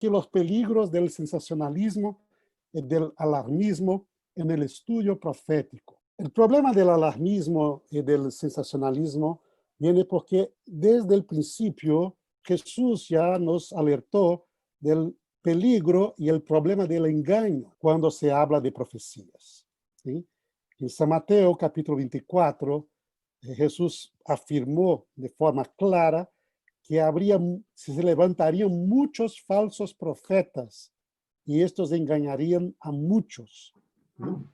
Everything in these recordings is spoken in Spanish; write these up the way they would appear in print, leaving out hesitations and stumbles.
que los peligros del sensacionalismo y del alarmismo en el estudio profético. El problema del alarmismo y del sensacionalismo viene porque desde el principio Jesús ya nos alertó del peligro y el problema del engaño cuando se habla de profecías. ¿Sí? En San Mateo capítulo 24, Jesús afirmó de forma clara que se levantarían muchos falsos profetas y estos engañarían a muchos. ¿No?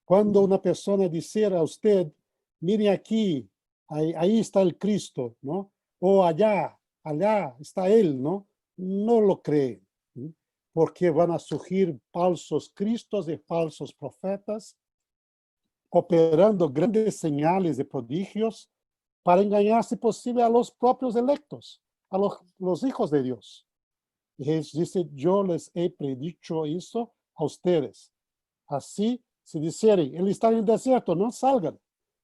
Cuando una persona dijera a usted, mire aquí, ahí está el Cristo, ¿no? O allá está Él, ¿no? No lo creen, ¿sí? Porque van a surgir falsos cristos y falsos profetas, operando grandes señales de prodigios para engañar, si posible, a los propios electos, a los hijos de Dios. Y Jesús dice, yo les he predicho eso a ustedes. Así, si dijeren, él está en el desierto, no salgan.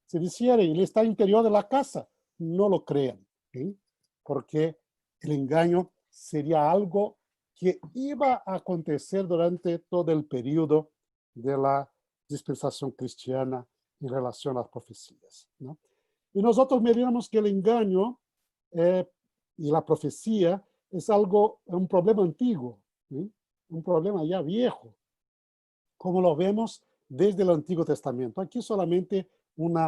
Si dijeren, él está en el interior de la casa, no lo crean. ¿Sí? Porque el engaño sería algo que iba a acontecer durante todo el periodo de la dispensación cristiana en relación a las profecías, ¿no? Y nosotros miramos que el engaño y la profecía es un problema antiguo, ¿sí? Un problema ya viejo, como lo vemos desde el Antiguo Testamento. Aquí solamente un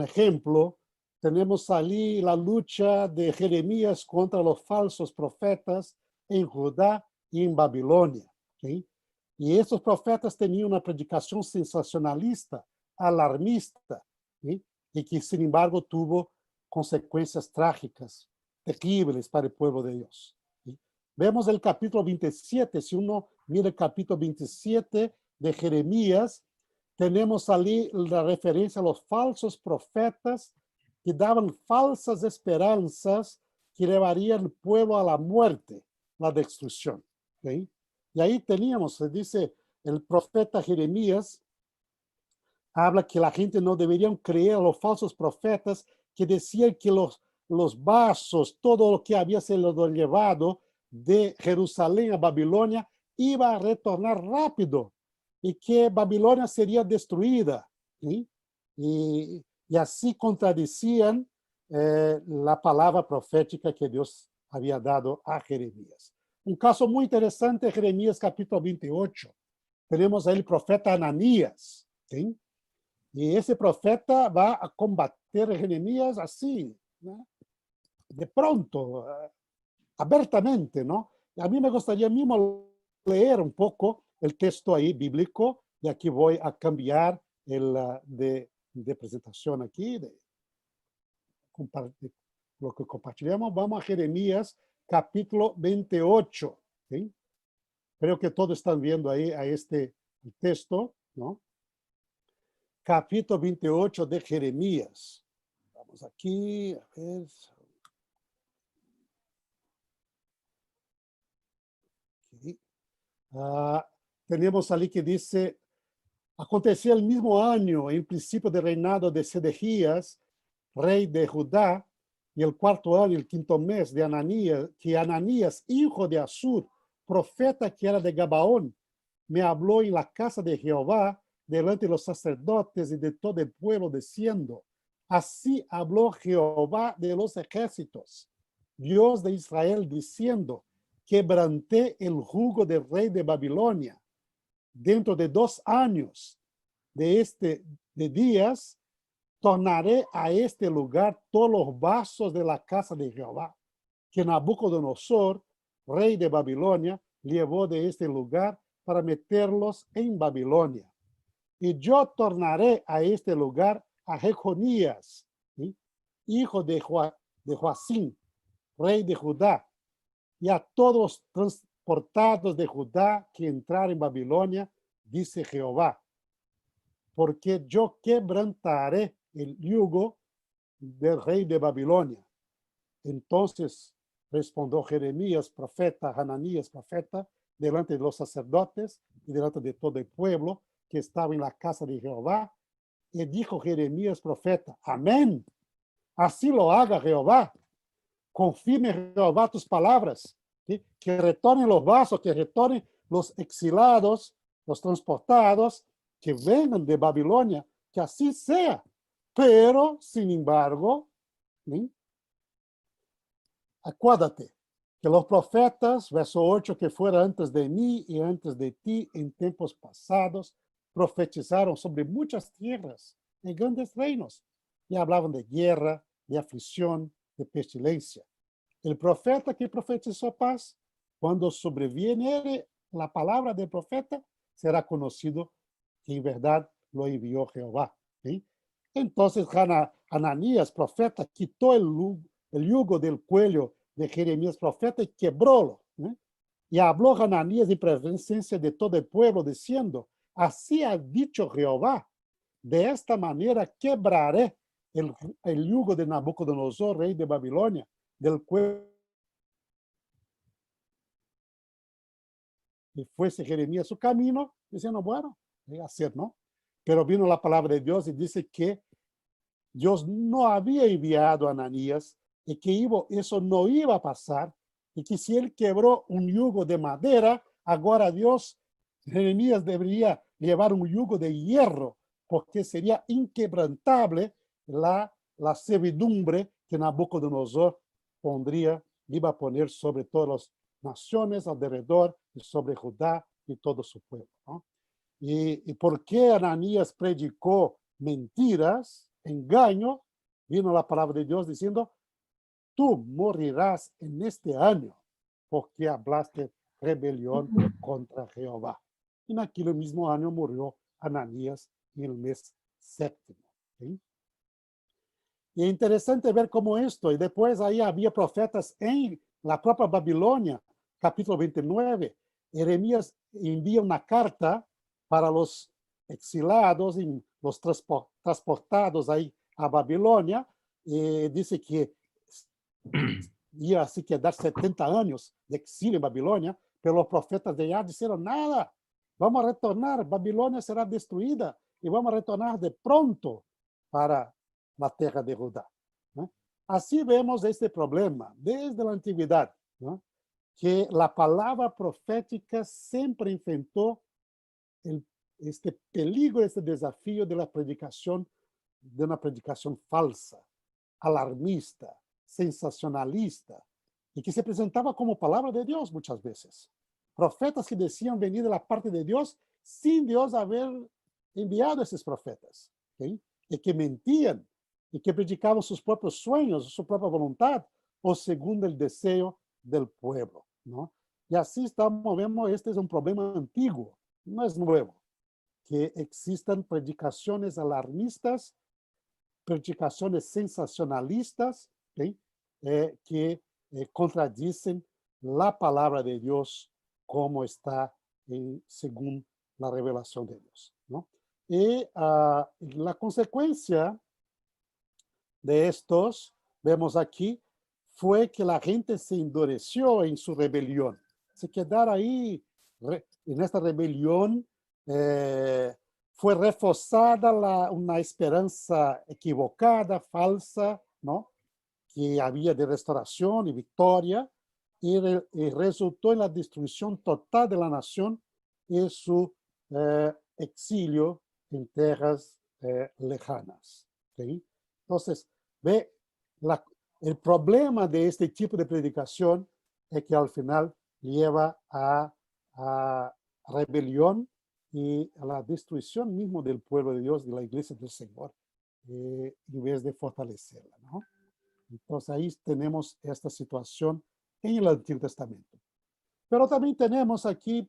ejemplo. Tenemos allí la lucha de Jeremías contra los falsos profetas en Judá y en Babilonia. ¿Sí? Y estos profetas tenían una predicación sensacionalista, alarmista, ¿sí? Y que, sin embargo, tuvo consecuencias trágicas, terribles para el pueblo de Dios. ¿Sí? Vemos el capítulo 27, si uno mira el capítulo 27 de Jeremías, tenemos allí la referencia a los falsos profetas que daban falsas esperanzas que llevarían al pueblo a la muerte, la destrucción. ¿Sí? Y ahí teníamos, se dice, el profeta Jeremías habla que la gente no debería creer a los falsos profetas que decían que los vasos, todo lo que había sido llevado de Jerusalén a Babilonia, iba a retornar rápido y que Babilonia sería destruida. ¿Sí? Y así contradecían la palabra profética que Dios había dado a Jeremías. Un caso muy interesante, Jeremías capítulo 28. Tenemos ahí el profeta Ananías. ¿Sí? Y ese profeta va a combater a Jeremías así, ¿no? De pronto, abiertamente, ¿no? A mí me gustaría mismo leer un poco el texto ahí bíblico, y aquí voy a cambiar de presentación aquí, de lo que compartiremos. Vamos a Jeremías capítulo 28. ¿Sí? Creo que todos están viendo ahí a este texto, ¿no? Capítulo 28 de Jeremías. Vamos aquí, a ver. Aquí. Tenemos ali que dice, aconteció el mismo año, en principio del reinado de Sedequías, rey de Judá, y el cuarto año, el quinto mes de Ananías, que Ananías, hijo de Asur, profeta que era de Gabaón, me habló en la casa de Jehová, delante de los sacerdotes y de todo el pueblo, diciendo, así habló Jehová de los ejércitos, Dios de Israel, diciendo, quebranté el jugo del rey de Babilonia. Dentro de 2 años de días, tornaré a este lugar todos los vasos de la casa de Jehová, que Nabucodonosor, rey de Babilonia, llevó de este lugar para meterlos en Babilonia. Y yo tornaré a este lugar a Jeconías, ¿sí? Hijo de Joacim, rey de Judá, y a todos los transportados de Judá que entraron en Babilonia, dice Jehová, porque yo quebrantaré el yugo del rey de Babilonia. Entonces respondió Jeremías, profeta, Hananías, profeta, delante de los sacerdotes y delante de todo el pueblo que estaba en la casa de Jehová, y dijo Jeremías, profeta, amén, así lo haga Jehová, confirme Jehová tus palabras, ¿sí? Que retornen los vasos, que retornen los exilados, los transportados, que vengan de Babilonia, que así sea. Pero, sin embargo, ¿sí? Acuérdate que los profetas, verso 8, que fuera antes de mí y antes de ti en tiempos pasados, profetizaron sobre muchas tierras, en grandes reinos, y hablaban de guerra, de aflicción, de pestilencia. El profeta que profetizó paz, cuando sobreviene la palabra del profeta, será conocido que en verdad lo envió Jehová. ¿Sí? Entonces Ananías, profeta, quitó el yugo del cuello de Jeremías, profeta, y quebrólo. ¿Sí? Y habló Ananías en presencia de todo el pueblo, diciendo, así ha dicho Jehová, de esta manera quebraré el yugo de Nabucodonosor, rey de Babilonia, del cuello. Y fuese Jeremías su camino, diciendo, bueno, voy a hacer, ¿no? Pero vino la palabra de Dios y dice que Dios no había enviado a Ananías y que eso no iba a pasar y que si él quebró un yugo de madera, ahora Dios, Jeremías debería llevar un yugo de hierro porque sería inquebrantable la servidumbre que Nabucodonosor iba a poner sobre todas las naciones alrededor y sobre Judá y todo su pueblo, ¿no? ¿Y por qué Ananías predicó mentiras, engaño? Vino la palabra de Dios diciendo, tú morirás en este año porque hablaste rebelión contra Jehová. En aquel mismo año murió Ananías en el mes séptimo. ¿Sí? Y es interesante ver cómo esto, y después ahí había profetas en la propia Babilonia, capítulo 29. Jeremías envía una carta para los exilados y los transportados ahí a Babilonia, y dice que ia se quedar 70 años de exilio en Babilonia, pero los profetas de allá dijeron, nada, vamos a retornar, Babilonia será destruida y vamos a retornar de pronto para la tierra de Judá. ¿No? Así vemos este problema desde la antigüedad, ¿no? Que la palabra profética siempre enfrentó este peligro, este desafío de la predicación, de una predicación falsa, alarmista, sensacionalista, y que se presentaba como palabra de Dios muchas veces. Profetas que decían venir de la parte de Dios sin Dios haber enviado a esos profetas, ¿sí? Y que mentían y que predicaban sus propios sueños, su propia voluntad, o según el deseo del pueblo, ¿no? Y así estamos, vemos, este es un problema antiguo, no es nuevo, que existan predicaciones alarmistas, predicaciones sensacionalistas, ¿sí? Que contradicen la palabra de Dios como está según la revelación de Dios, ¿no? Y la consecuencia de estos, vemos aquí, fue que la gente se endureció en su rebelión. Se quedaron ahí en esta rebelión. Fue reforzada una esperanza equivocada, falsa, ¿no? Que había de restauración y victoria, y resultó en la destrucción total de la nación y su exilio en tierras lejanas. ¿Sí? Entonces, ve, el problema de este tipo de predicación es que al final lleva a rebelión y a la destrucción mismo del pueblo de Dios, de la iglesia del Señor, en vez de fortalecerla, ¿no? Entonces ahí tenemos esta situación en el Antiguo Testamento. Pero también tenemos aquí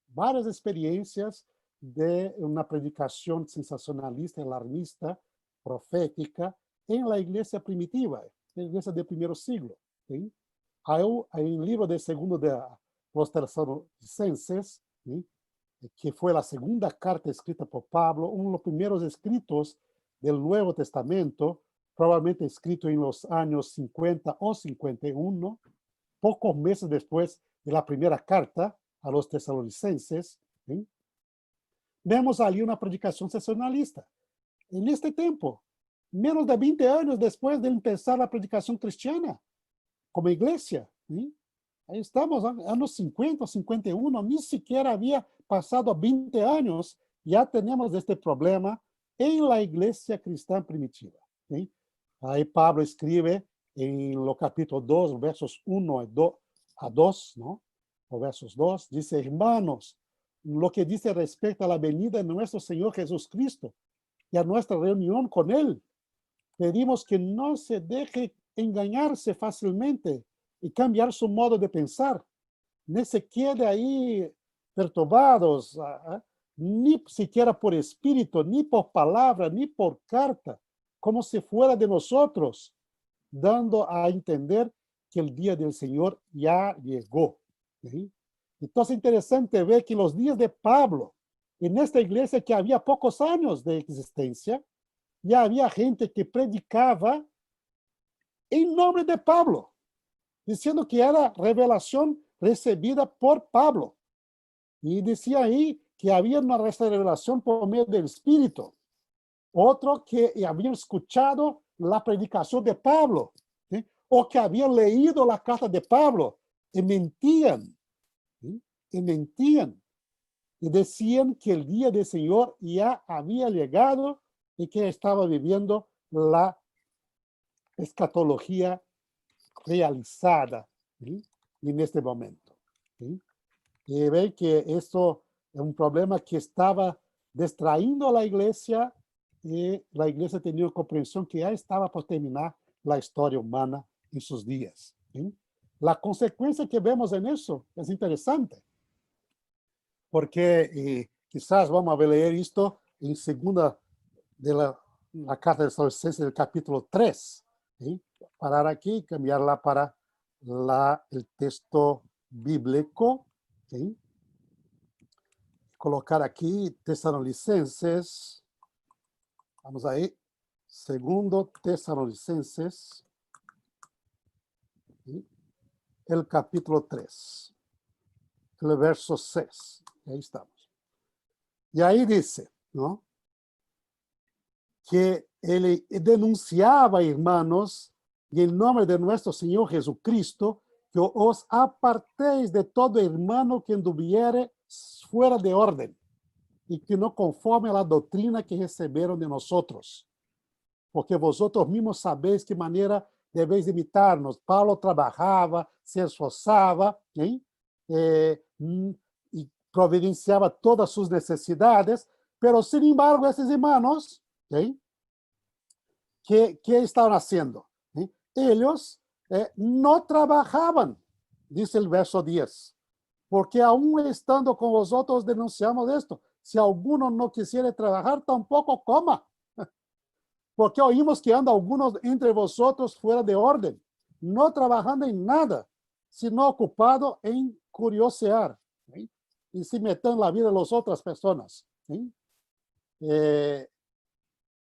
varias experiencias de una predicación sensacionalista, alarmista, profética, en la iglesia primitiva, en la iglesia del primer siglo. ¿Sí? Hay un libro de segundo de los Tesalonicenses, ¿sí? Que fue la segunda carta escrita por Pablo, uno de los primeros escritos del Nuevo Testamento, probablemente escrito en los años 50 o 51, pocos meses después de la primera carta a los tesalonicenses. ¿Sí? Vemos ali una predicación sensacionalista. En este tiempo, menos de 20 años después de empezar la predicación cristiana como iglesia, ¿sí? Ahí estamos, años 50, 51, ni siquiera había pasado 20 años, ya tenemos este problema en la iglesia cristiana primitiva. ¿Sí? Ahí Pablo escribe en los capítulos 2, versos 1 a 2, ¿no? O versos 2, dice, hermanos, lo que dice respecto a la venida de nuestro Señor Jesucristo y a nuestra reunión con Él, pedimos que no se deje engañarse fácilmente y cambiar su modo de pensar, ni se quede ahí perturbados, ni siquiera por espíritu, ni por palabra, ni por carta, como si fuera de nosotros, dando a entender que el día del Señor ya llegó. ¿Sí? Entonces es interesante ver que los días de Pablo, en esta iglesia que había pocos años de existencia, ya había gente que predicaba en nombre de Pablo, diciendo que era revelación recibida por Pablo. Y decía ahí que había una revelación por medio del Espíritu. Otro que habían escuchado la predicación de Pablo, ¿sí? O que habían leído la carta de Pablo y mentían, ¿sí? Y mentían. Y decían que el día del Señor ya había llegado y que estaba viviendo la escatología realizada, ¿sí? En este momento. ¿Sí? Y ve que esto es un problema que estaba distrayendo a la iglesia y la iglesia tenía una comprensión que ya estaba por terminar la historia humana en sus días. ¿Sí? La consecuencia que vemos en eso es interesante, porque quizás vamos a leer esto en segunda de la carta de Tesalonicenses del capítulo 3. ¿Sí? Parar aquí y cambiarla para el texto bíblico. ¿Sí? Colocar aquí Tesalonicenses, vamos ahí, segundo Tesalonicenses, ¿sí? El capítulo 3, el verso 6, ahí estamos. Y ahí dice, ¿no? Que él denunciaba, hermanos, en nombre de nuestro Señor Jesucristo, que os apartéis de todo hermano que anduviere fuera de orden y que no conforme a la doctrina que recibieron de nosotros. Porque vosotros mismos sabéis que manera debéis imitarnos. Pablo trabajaba, se esforzaba, ¿sí? Y providenciaba todas sus necesidades, pero sin embargo, esos hermanos, ¿sí? ¿Qué estaban haciendo? ¿Sí? Ellos no trabajaban, dice el verso 10, porque aún estando con vosotros denunciamos esto. Si alguno no quisiera trabajar, tampoco coma. Porque oímos que andan algunos entre vosotros fuera de orden, no trabajando en nada, sino ocupado en curiosear, ¿sí? Y se meten en la vida de las otras personas. ¿Sí?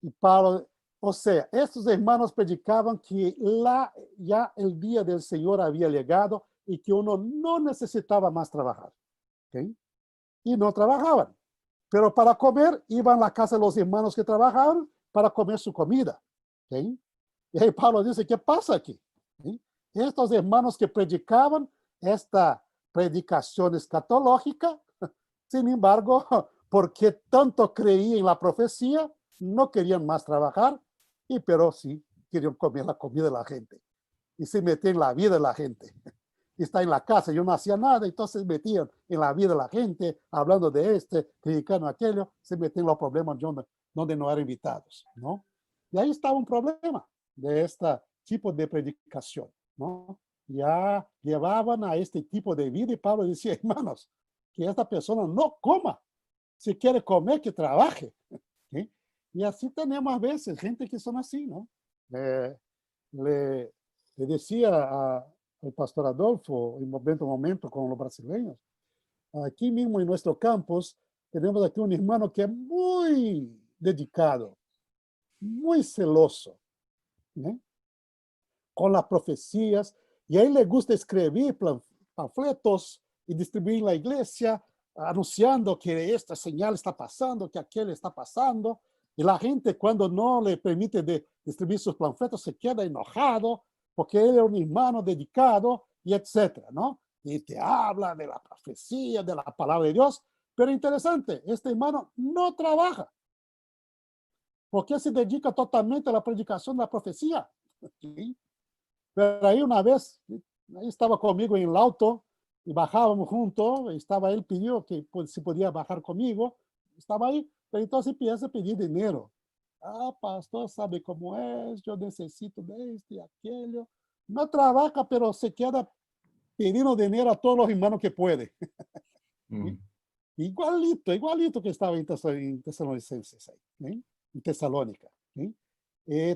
Y Pablo, o sea, estos hermanos predicaban que ya el día del Señor había llegado y que uno no necesitaba más trabajar. ¿Sí? Y no trabajaban. Pero para comer, iban a la casa de los hermanos que trabajaban para comer su comida. ¿Sí? Y ahí Pablo dice, ¿qué pasa aquí? ¿Sí? Estos hermanos que predicaban esta predicación escatológica, sin embargo, porque tanto creían en la profecía, no querían más trabajar, pero sí querían comer la comida de la gente. Y se metían en la vida de la gente. Está en la casa, yo no hacía nada, entonces metían en la vida de la gente, hablando de criticando aquello, se metían en los problemas donde no eran invitados, ¿no? Y ahí estaba un problema de este tipo de predicación, ¿no? Ya llevaban a este tipo de vida y Pablo decía, hermanos, que esta persona no coma, si quiere comer, que trabaje, ¿sí? Y así tenemos a veces gente que son así, ¿no? Le decía al pastor Adolfo en momento con los brasileños, aquí mismo en nuestro campus tenemos aquí un hermano que es muy dedicado, muy celoso, ¿no? Con las profecías, y a él le gusta escribir panfletos y distribuir en la iglesia, anunciando que esta señal está pasando, que aquel está pasando, y la gente cuando no le permite distribuir sus panfletos se queda enojado, porque él es un hermano dedicado, y etcétera, ¿no? y te habla de la profecía, de la palabra de Dios, pero interesante, este hermano no trabaja, porque se dedica totalmente a la predicación de la profecía. ¿Sí? Pero ahí una vez, ahí estaba conmigo en el auto y bajábamos juntos, estaba él pidió que pues, si podía bajar conmigo, estaba ahí, pero entonces empieza a pedir dinero. Ah, pastor, sabe cómo es, yo necesito de esto y aquello. No trabaja, pero se queda pidiendo dinero a todos los hermanos que puede. Mm. Igualito, igualito que estaba en Tesalonicenses, ahí, ¿sí? En Tesalónica. ¿Sí?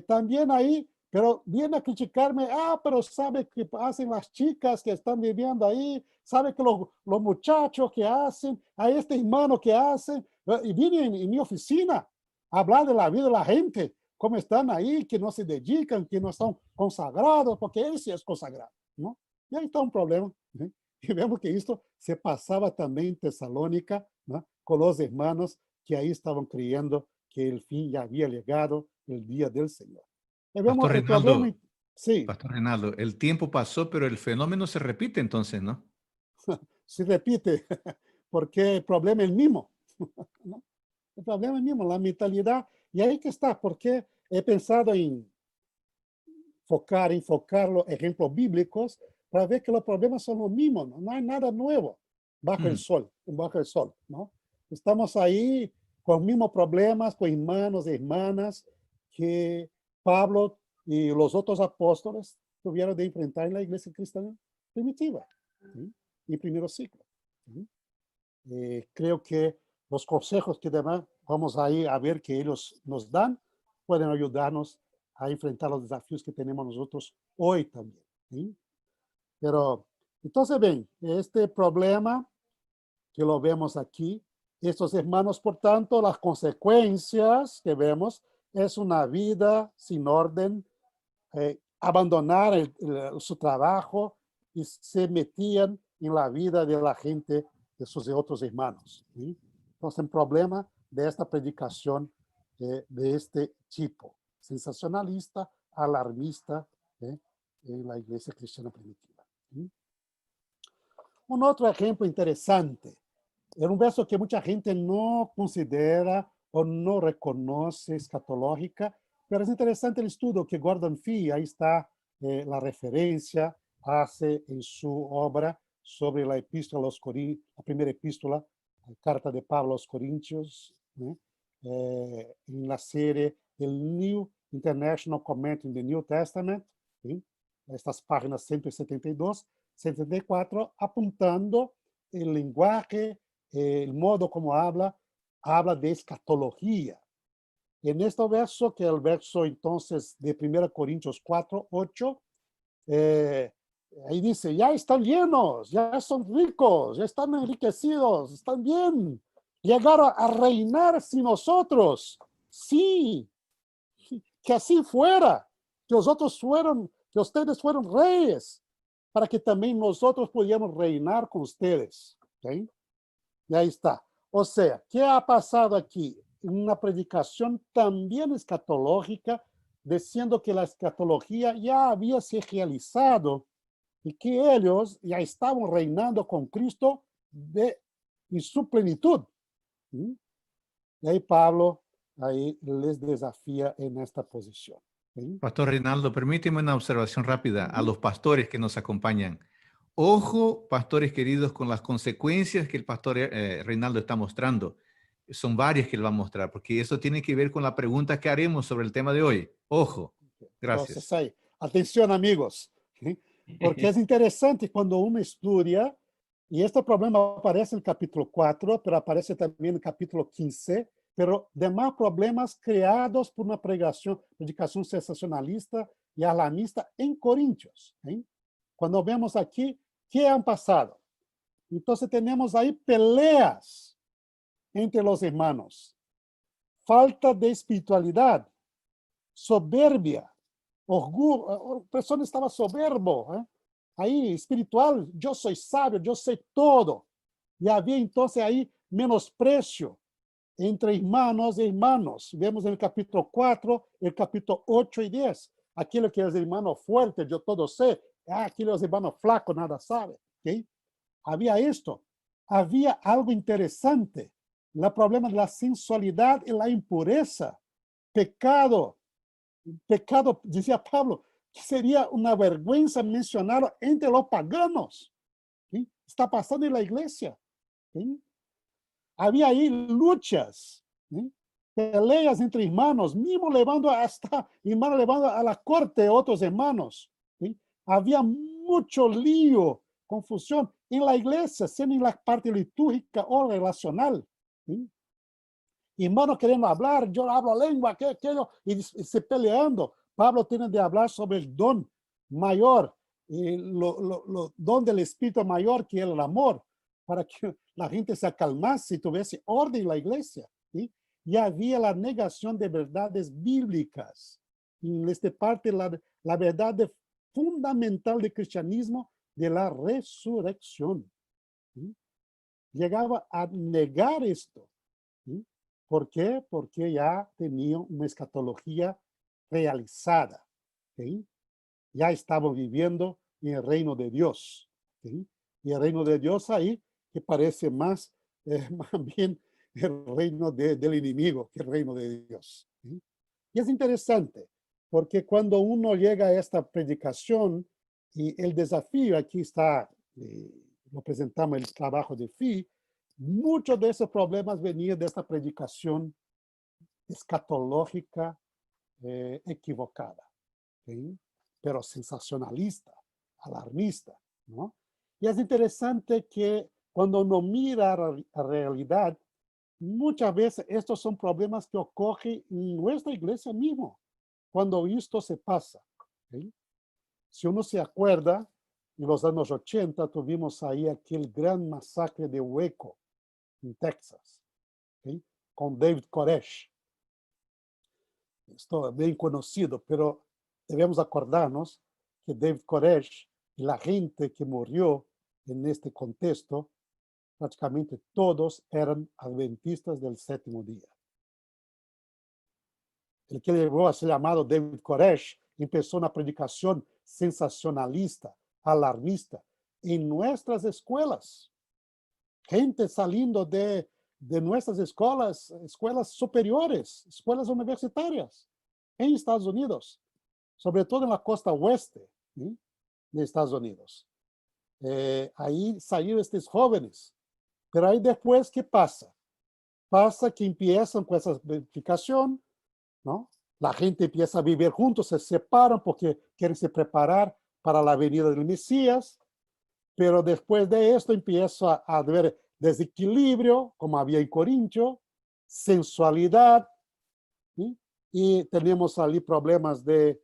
También ahí, pero viene a criticarme, pero sabe que hacen las chicas que están viviendo ahí, sabe que los muchachos que hacen, a este hermano que hacen, y viene en mi oficina a hablar de la vida de la gente, cómo están ahí, que no se dedican, que no son consagrados, porque él sí es consagrado, ¿no? Y ahí está un problema, ¿sí? Y vemos que esto se pasaba también en Tesalónica, ¿no? Con los hermanos que ahí estaban creyendo que el fin ya había llegado, el día del Señor. Y vemos el problema, sí, Pastor Reinaldo, el tiempo pasó, pero el fenómeno se repite entonces, ¿no? se repite, porque el problema es el mismo, ¿no? El problema es el mismo, la mentalidad, y ahí que está, porque he pensado en enfocar los ejemplos bíblicos para ver que los problemas son los mismos, no hay nada nuevo bajo el sol, ¿no? Estamos ahí con los mismos problemas, con hermanos y hermanas que Pablo y los otros apóstoles tuvieron de enfrentar en la iglesia cristiana primitiva, ¿sí? Y primero siglo. ¿Sí? Creo que los consejos que además vamos a ir a ver que ellos nos dan pueden ayudarnos a enfrentar los desafíos que tenemos nosotros hoy también. ¿Sí? Pero, entonces, ven, este problema que lo vemos aquí, estos hermanos, por tanto, las consecuencias que vemos es una vida sin orden, abandonar su trabajo y se metían en la vida de la gente de sus otros hermanos. ¿Sí? Entonces, el problema de esta predicación de este tipo, sensacionalista, alarmista, en la iglesia cristiana primitiva. ¿Sí? Un otro ejemplo interesante, es un verso que mucha gente no considera o no reconoce escatológica, pero es interesante el estudio que Gordon Fee, ahí está la referencia, hace en su obra sobre la epístola a los Corintios, la primera epístola, la carta de Pablo a los Corintios, en la serie el New International Commentary the New Testament, ¿sí? Estas páginas 172, 74, apuntando el lenguaje, el modo como habla de escatología. En este verso, que es el verso entonces de 1 Corintios 4, 8, ahí dice, ya están llenos, ya son ricos, ya están enriquecidos, están bien, llegaron a reinar sin nosotros. Sí, que así fuera, que que ustedes fueron reyes, para que también nosotros pudiéramos reinar con ustedes. ¿Okay? Y ahí está. O sea, ¿qué ha pasado aquí? Una predicación también escatológica, diciendo que la escatología ya había sido realizado y que ellos ya estaban reinando con Cristo en su plenitud. ¿Sí? Y ahí Pablo ahí les desafía en esta posición. ¿Sí? Pastor Reinaldo, permíteme una observación rápida a los pastores que nos acompañan. Ojo, pastores queridos, con las consecuencias que el pastor Reinaldo está mostrando. Son varias que él va a mostrar, porque eso tiene que ver con la pregunta que haremos sobre el tema de hoy. Ojo. Entonces, Gracias. ahí, atención amigos, ¿sí? Porque es interesante cuando uno estudia, y este problema aparece en el capítulo 4, pero aparece también en el capítulo 15, pero demás problemas creados por una predicación sensacionalista y alarmista en Corintios. ¿Sí? Cuando vemos aquí, ¿qué han pasado? Entonces tenemos ahí peleas entre los hermanos, falta de espiritualidad, soberbia, orgulho, a persona estava soberbo, aí espiritual, eu sou sábio, eu sei todo. E havia então aí menosprecio entre hermanos e hermanos. Vemos no capítulo 4, el capítulo 8 e 10. Aquilo que é hermano fuerte, eu todo sei, aquilo é hermano flaco, nada sabe. ¿Okay? había esto, había algo interesante, el problema de la sensualidad y la impureza, pecado, decía Pablo, que sería una vergüenza mencionarlo entre los paganos. ¿Sí? Está pasando en la iglesia. ¿Sí? Había ahí luchas, ¿sí? Peleas entre hermanos, mismo llevando hasta hermanos llevando a la corte otros hermanos. ¿Sí? Había mucho lío, confusión en la iglesia, sea en la parte litúrgica o relacional. ¿Sí? Hermanos queriendo hablar, yo hablo lengua, aquello, y se peleando. Pablo tiene de hablar sobre el don mayor, lo don del Espíritu mayor que el amor, para que la gente se acalmase y tuviese orden en la iglesia. ¿Sí? Y había la negación de verdades bíblicas. En esta parte, la verdad fundamental del cristianismo de la resurrección. ¿Sí? Llegaba a negar esto. ¿Sí? ¿Por qué? Porque ya tenía una escatología realizada. ¿Sí? Ya estaban viviendo en el reino de Dios. ¿Sí? Y el reino de Dios ahí, que parece más, más bien el reino del enemigo que el reino de Dios. ¿Sí? Y es interesante, porque cuando uno llega a esta predicación, y el desafío, aquí está, lo presentamos el trabajo de Fi, muchos de esos problemas venían de esta predicación escatológica equivocada, ¿sí? Pero sensacionalista, alarmista, ¿no? Y es interesante que cuando uno mira la realidad, muchas veces estos son problemas que ocurren en nuestra iglesia mismo, cuando esto se pasa. ¿Sí? Si uno se acuerda, en los años 80 tuvimos ahí aquel gran masacre de Waco, en Texas, ¿sí? Con David Koresh. Esto es bien conocido, pero debemos acordarnos que David Koresh y la gente que murió en este contexto, prácticamente todos eran adventistas del séptimo día. El que llegó a ser llamado David Koresh empezó una predicación sensacionalista, alarmista, en nuestras escuelas. Gente saliendo de nuestras escuelas superiores, escuelas universitarias, en Estados Unidos, sobre todo en la costa oeste, ¿sí? De Estados Unidos. Ahí salieron estos jóvenes. Pero ahí después, ¿qué pasa? Pasa que empiezan con esa verificación, ¿no? La gente empieza a vivir juntos, se separan porque quieren se preparar para la venida del Mesías, pero después de esto empieza a haber desequilibrio, como había en Corintio, sensualidad, ¿sí? Y tenemos ali problemas de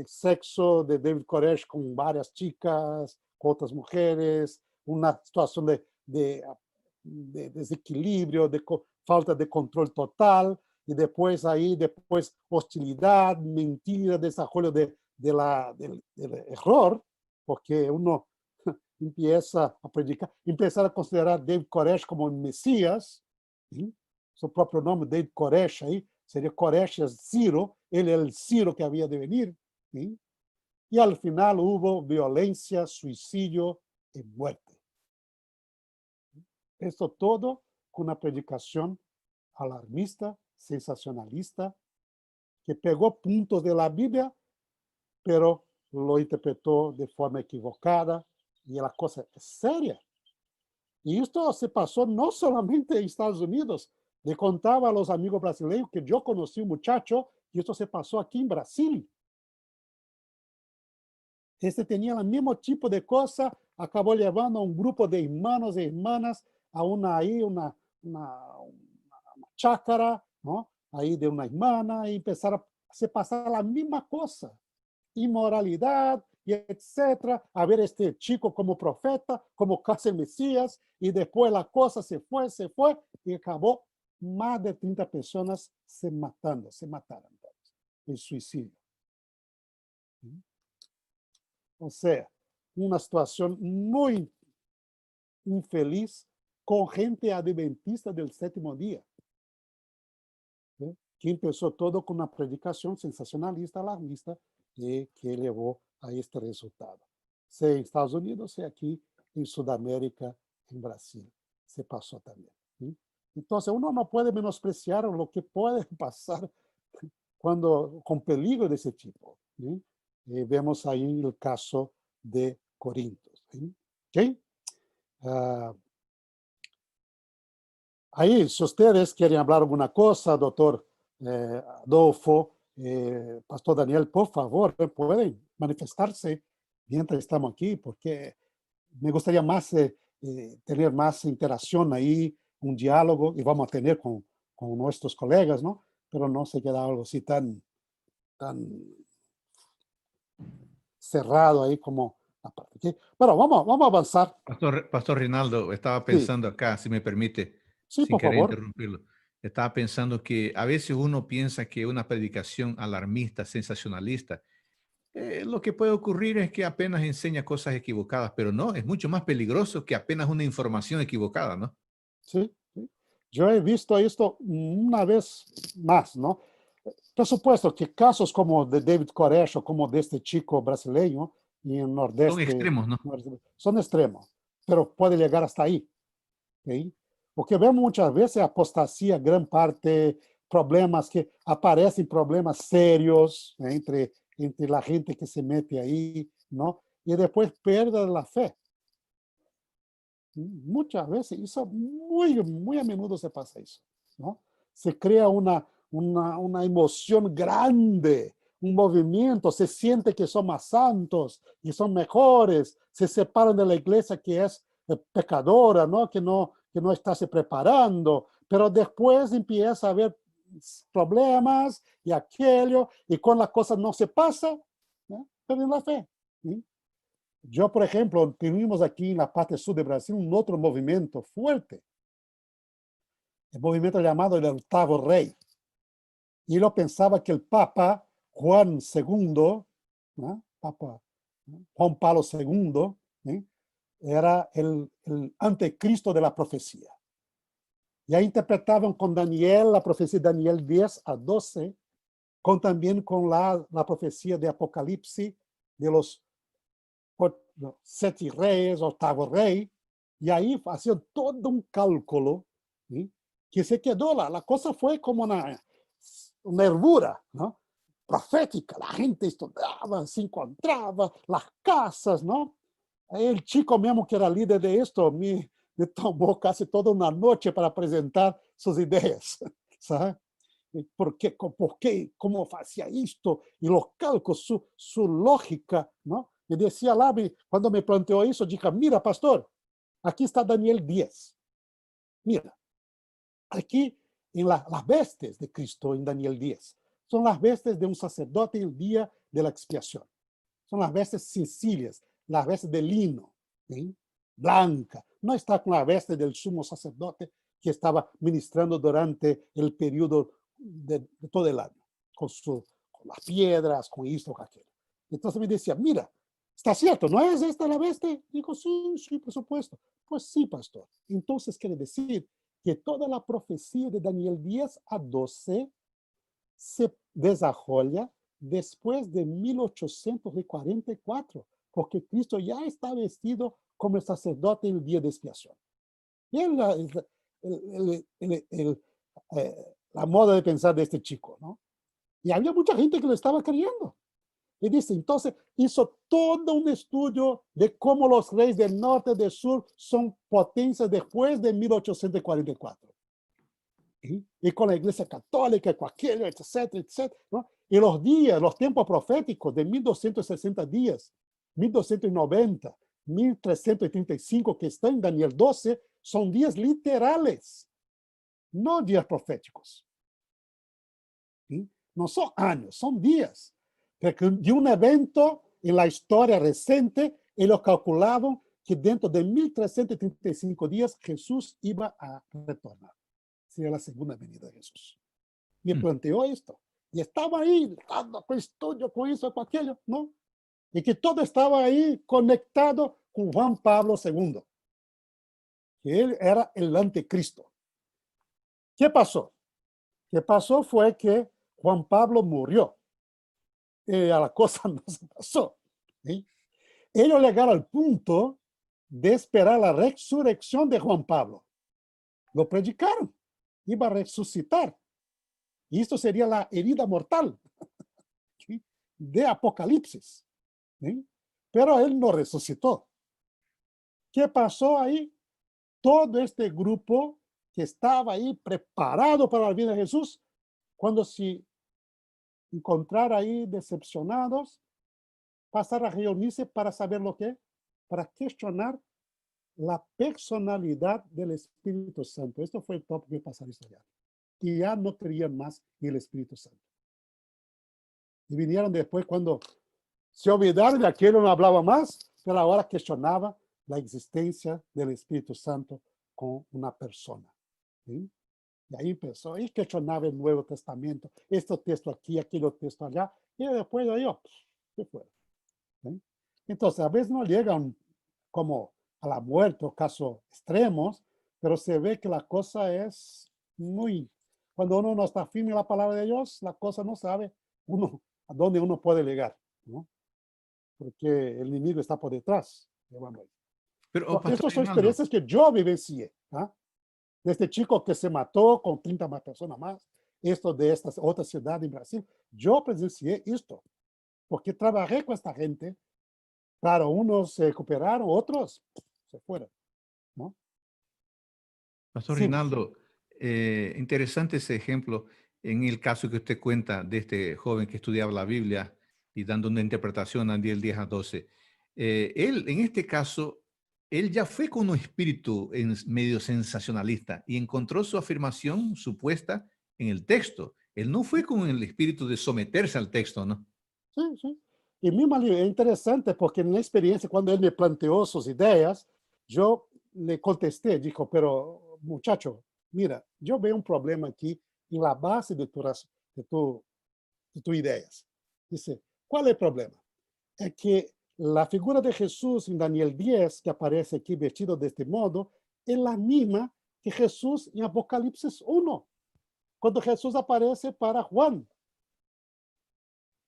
sexo de David Koresh con varias chicas, con otras mujeres, una situación de desequilibrio, de falta de control total, y después ahí, después hostilidad, mentira, desarrollo del error, porque uno empieza a predicar, empezar a considerar David Koresh como un Mesías, ¿sí? Su propio nombre, David Koresh, ahí sería Koresh Ciro, él era el Ciro que había de venir, ¿sí? Y al final hubo violencia, suicidio y muerte. Esto todo con una predicación alarmista, sensacionalista, que pegó puntos de la Biblia, pero lo interpretó de forma equivocada, y la cosa es seria. Y esto se pasó no solamente en Estados Unidos. Le contaba a los amigos brasileños que yo conocí un muchacho y esto se pasó aquí en Brasil. Este tenía el mismo tipo de cosa, acabó llevando a un grupo de hermanos y hermanas a una chácara, ¿no? Ahí de una hermana, y empezaron a se pasar la misma cosa. Inmoralidad, y etcétera, a ver este chico como profeta, como casi Mesías, y después la cosa se fue, y acabó más de 30 personas se mataron en suicidio. O sea, una situación muy infeliz con gente adventista del séptimo día, ¿sí? Que empezó todo con una predicación sensacionalista, alarmista, que llevó a este resultado. Sea en Estados Unidos, sea aquí en Sudamérica en Brasil se pasó también. ¿Sí? Entonces, uno no puede menospreciar lo que puede pasar cuando, con peligro de ese tipo. ¿Sí? Vemos ahí el caso de Corinto. ¿Sí? ¿Okay? Ahí, si ustedes quieren hablar alguna cosa, doctor Adolfo, Pastor Daniel, por favor, pueden manifestarse mientras estamos aquí, porque me gustaría más tener más interacción ahí, un diálogo, y vamos a tener con nuestros colegas, ¿no? Pero no se queda algo así tan cerrado ahí como la parte. ¿Okay? Pero vamos a avanzar. Pastor Rinaldo, estaba Sí, pensando acá, si me permite, sí, sin por querer favor. interrumpirlo. Estaba pensando que a veces uno piensa que una predicación alarmista, sensacionalista, lo que puede ocurrir es que apenas enseña cosas equivocadas, pero no, es mucho más peligroso que apenas una información equivocada, ¿no? Sí, sí. Yo he visto esto una vez más, ¿no? Por supuesto que casos como de David Koresh o como de este chico brasileño en el Son nordeste extremos, ¿no? son extremos, pero puede llegar hasta ahí. ¿Okay? Porque vemos muchas veces apostasía, gran parte, problemas que aparecen, problemas serios entre la gente que se mete ahí, ¿no? Y después pierde la fe. Muchas veces, eso muy a menudo se pasa eso, ¿no? Se crea una emoción grande, un movimiento, se siente que son más santos y son mejores, se separan de la iglesia que es pecadora, ¿no? Que no está se preparando, pero después empieza a haber problemas y aquello, y con las cosas no se pasa, ¿no? Pierden la fe. ¿Sí? Yo, por ejemplo, tuvimos aquí en la parte sur de Brasil un otro movimiento fuerte, el movimiento llamado el Octavo Rey. Y yo pensaba que el Papa Juan II, ¿no? Papa Juan Pablo II, ¿sí? Era el anticristo de la profecía. Ya interpretaban con Daniel la profecía de Daniel 10 a 12, con también con la profecía de Apocalipsis de los 7 reyes, octavo rey, y ahí hacían todo un cálculo, ¿sí? Que se quedó, la cosa fue como una hervura, ¿no? Profética, la gente estudiaba, se encontraba, las casas, ¿no? El chico mismo que era líder de esto, me tomó casi toda una noche para presentar sus ideas, ¿sabes? Por qué, cómo hacía esto, y los cálculos, su lógica, ¿no? Me decía lá, cuando me planteó eso, dije, mira, pastor, aquí está Daniel 10. Mira, aquí en las vestes de Cristo, en Daniel 10, son las vestes de un sacerdote el día de la expiación. Son las vestes sencillas, las vestes de lino, ¿sí? Blanca. No está con la veste del sumo sacerdote que estaba ministrando durante el periodo de todo el año, con las piedras, con esto, con aquello. Entonces me decía, mira, está cierto, ¿no es esta la veste? Digo, sí, sí, por supuesto. Pues sí, pastor. Entonces quiere decir que toda la profecía de Daniel 10 a 12 se desarrolla después de 1844, porque Cristo ya está vestido como el sacerdote en el día de expiación. Y la moda de pensar de este chico, ¿no? Y había mucha gente que lo estaba creyendo. Y dice, entonces hizo todo un estudio de cómo los reyes del norte y del sur son potencias después de 1844. Y con la iglesia católica, con aquello, etcétera, etcétera, ¿no? Y los días, los tiempos proféticos de 1260 días, 1290, 1335 que están en Daniel 12, son días literales, no días proféticos. ¿Sí? No son años, son días. Porque de un evento en la historia reciente, ellos calculaban que dentro de 1335 días Jesús iba a retornar. Sería la segunda venida de Jesús. Me Mm. planteó esto. Y estaba ahí, con estudio, con eso, con aquello, ¿no? Y que todo estaba ahí conectado con Juan Pablo II, que él era el anticristo. ¿Qué pasó? ¿Qué pasó? Fue que Juan Pablo murió. Y a la cosa no se pasó. ¿Sí? Ellos llegaron al punto de esperar la resurrección de Juan Pablo. Lo predicaron, iba a resucitar. Y esto sería la herida mortal, ¿sí?, de Apocalipsis, ¿sí? Pero él no resucitó. ¿Qué pasó ahí? Todo este grupo que estaba ahí preparado para la vida de Jesús, cuando se encontraron ahí decepcionados, pasaron a reunirse para saber lo que, para cuestionar la personalidad del Espíritu Santo. Esto fue el tópico que pasaron a historiar. Y ya no creían más en el Espíritu Santo. Y vinieron después cuando se olvidaron de aquello, no hablaba más, pero ahora cuestionaba la existencia del Espíritu Santo con una persona, ¿sí? Y ahí empezó, y cuestionaba el Nuevo Testamento, este texto aquí, aquello texto allá, y después de ahí, ¿qué fue? ¿Sí? Entonces, a veces no llegan como a la muerte o casos extremos, pero se ve que la cosa es muy, cuando uno no está firme en la palabra de Dios, la cosa no sabe uno a dónde uno puede llegar, ¿no? Porque el enemigo está por detrás. Pero, No, Pastor estas son Reinaldo, experiencias que yo vivencié, ¿ah? De este chico que se mató con 30 más personas más, esto de esta otra ciudad en Brasil, yo presencié esto, porque trabajé con esta gente. Claro, unos se recuperaron, otros se fueron, ¿no? Pastor Sí, Reinaldo, interesante ese ejemplo en el caso que usted cuenta de este joven que estudiaba la Biblia y dando una interpretación a Daniel 10 a 12. Él, en este caso, él ya fue con un espíritu medio sensacionalista y encontró su afirmación supuesta en el texto. Él no fue con el espíritu de someterse al texto, ¿no? sí, sí. Y mismo es interesante porque en la experiencia, cuando él me planteó sus ideas, yo le contesté, dijo, pero muchacho, mira, yo veo un problema aquí en la base de tus ideas. Dice, ¿cuál es el problema? Es que la figura de Jesús en Daniel 10, que aparece aquí vestido de este modo, es la misma que Jesús en Apocalipsis 1, cuando Jesús aparece para Juan.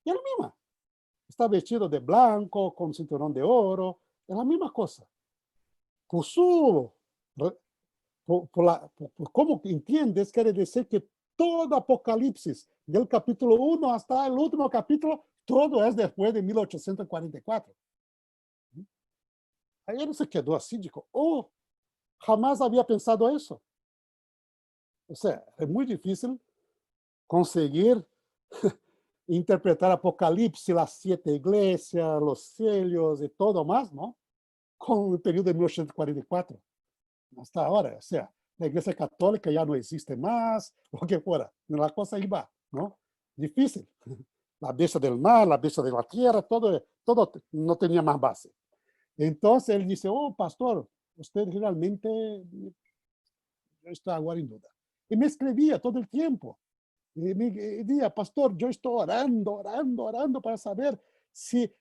Es la misma. Está vestido de blanco, con cinturón de oro, es la misma cosa. Por su, por cómo entiendes, quiere decir que todo Apocalipsis, del capítulo 1 hasta el último capítulo, todo es después de 1844. Aí ele se quedó así, dijo, oh, jamás había pensado eso. O sea, es muy difícil conseguir interpretar Apocalipse, las 7 iglesias, los sellos y todo más, ¿no? Con el periodo de 1844, hasta ahora. O sea, la iglesia católica ya no existe más, lo que fuera. La cosa ahí va, ¿no? Difícil. La bestia del mar, la bestia de la tierra, todo no tenía más base. Entonces él dice, oh, pastor, usted realmente, yo estoy ahora en duda. Y me escribía todo el tiempo. Y me decía, pastor, yo estoy orando para saber si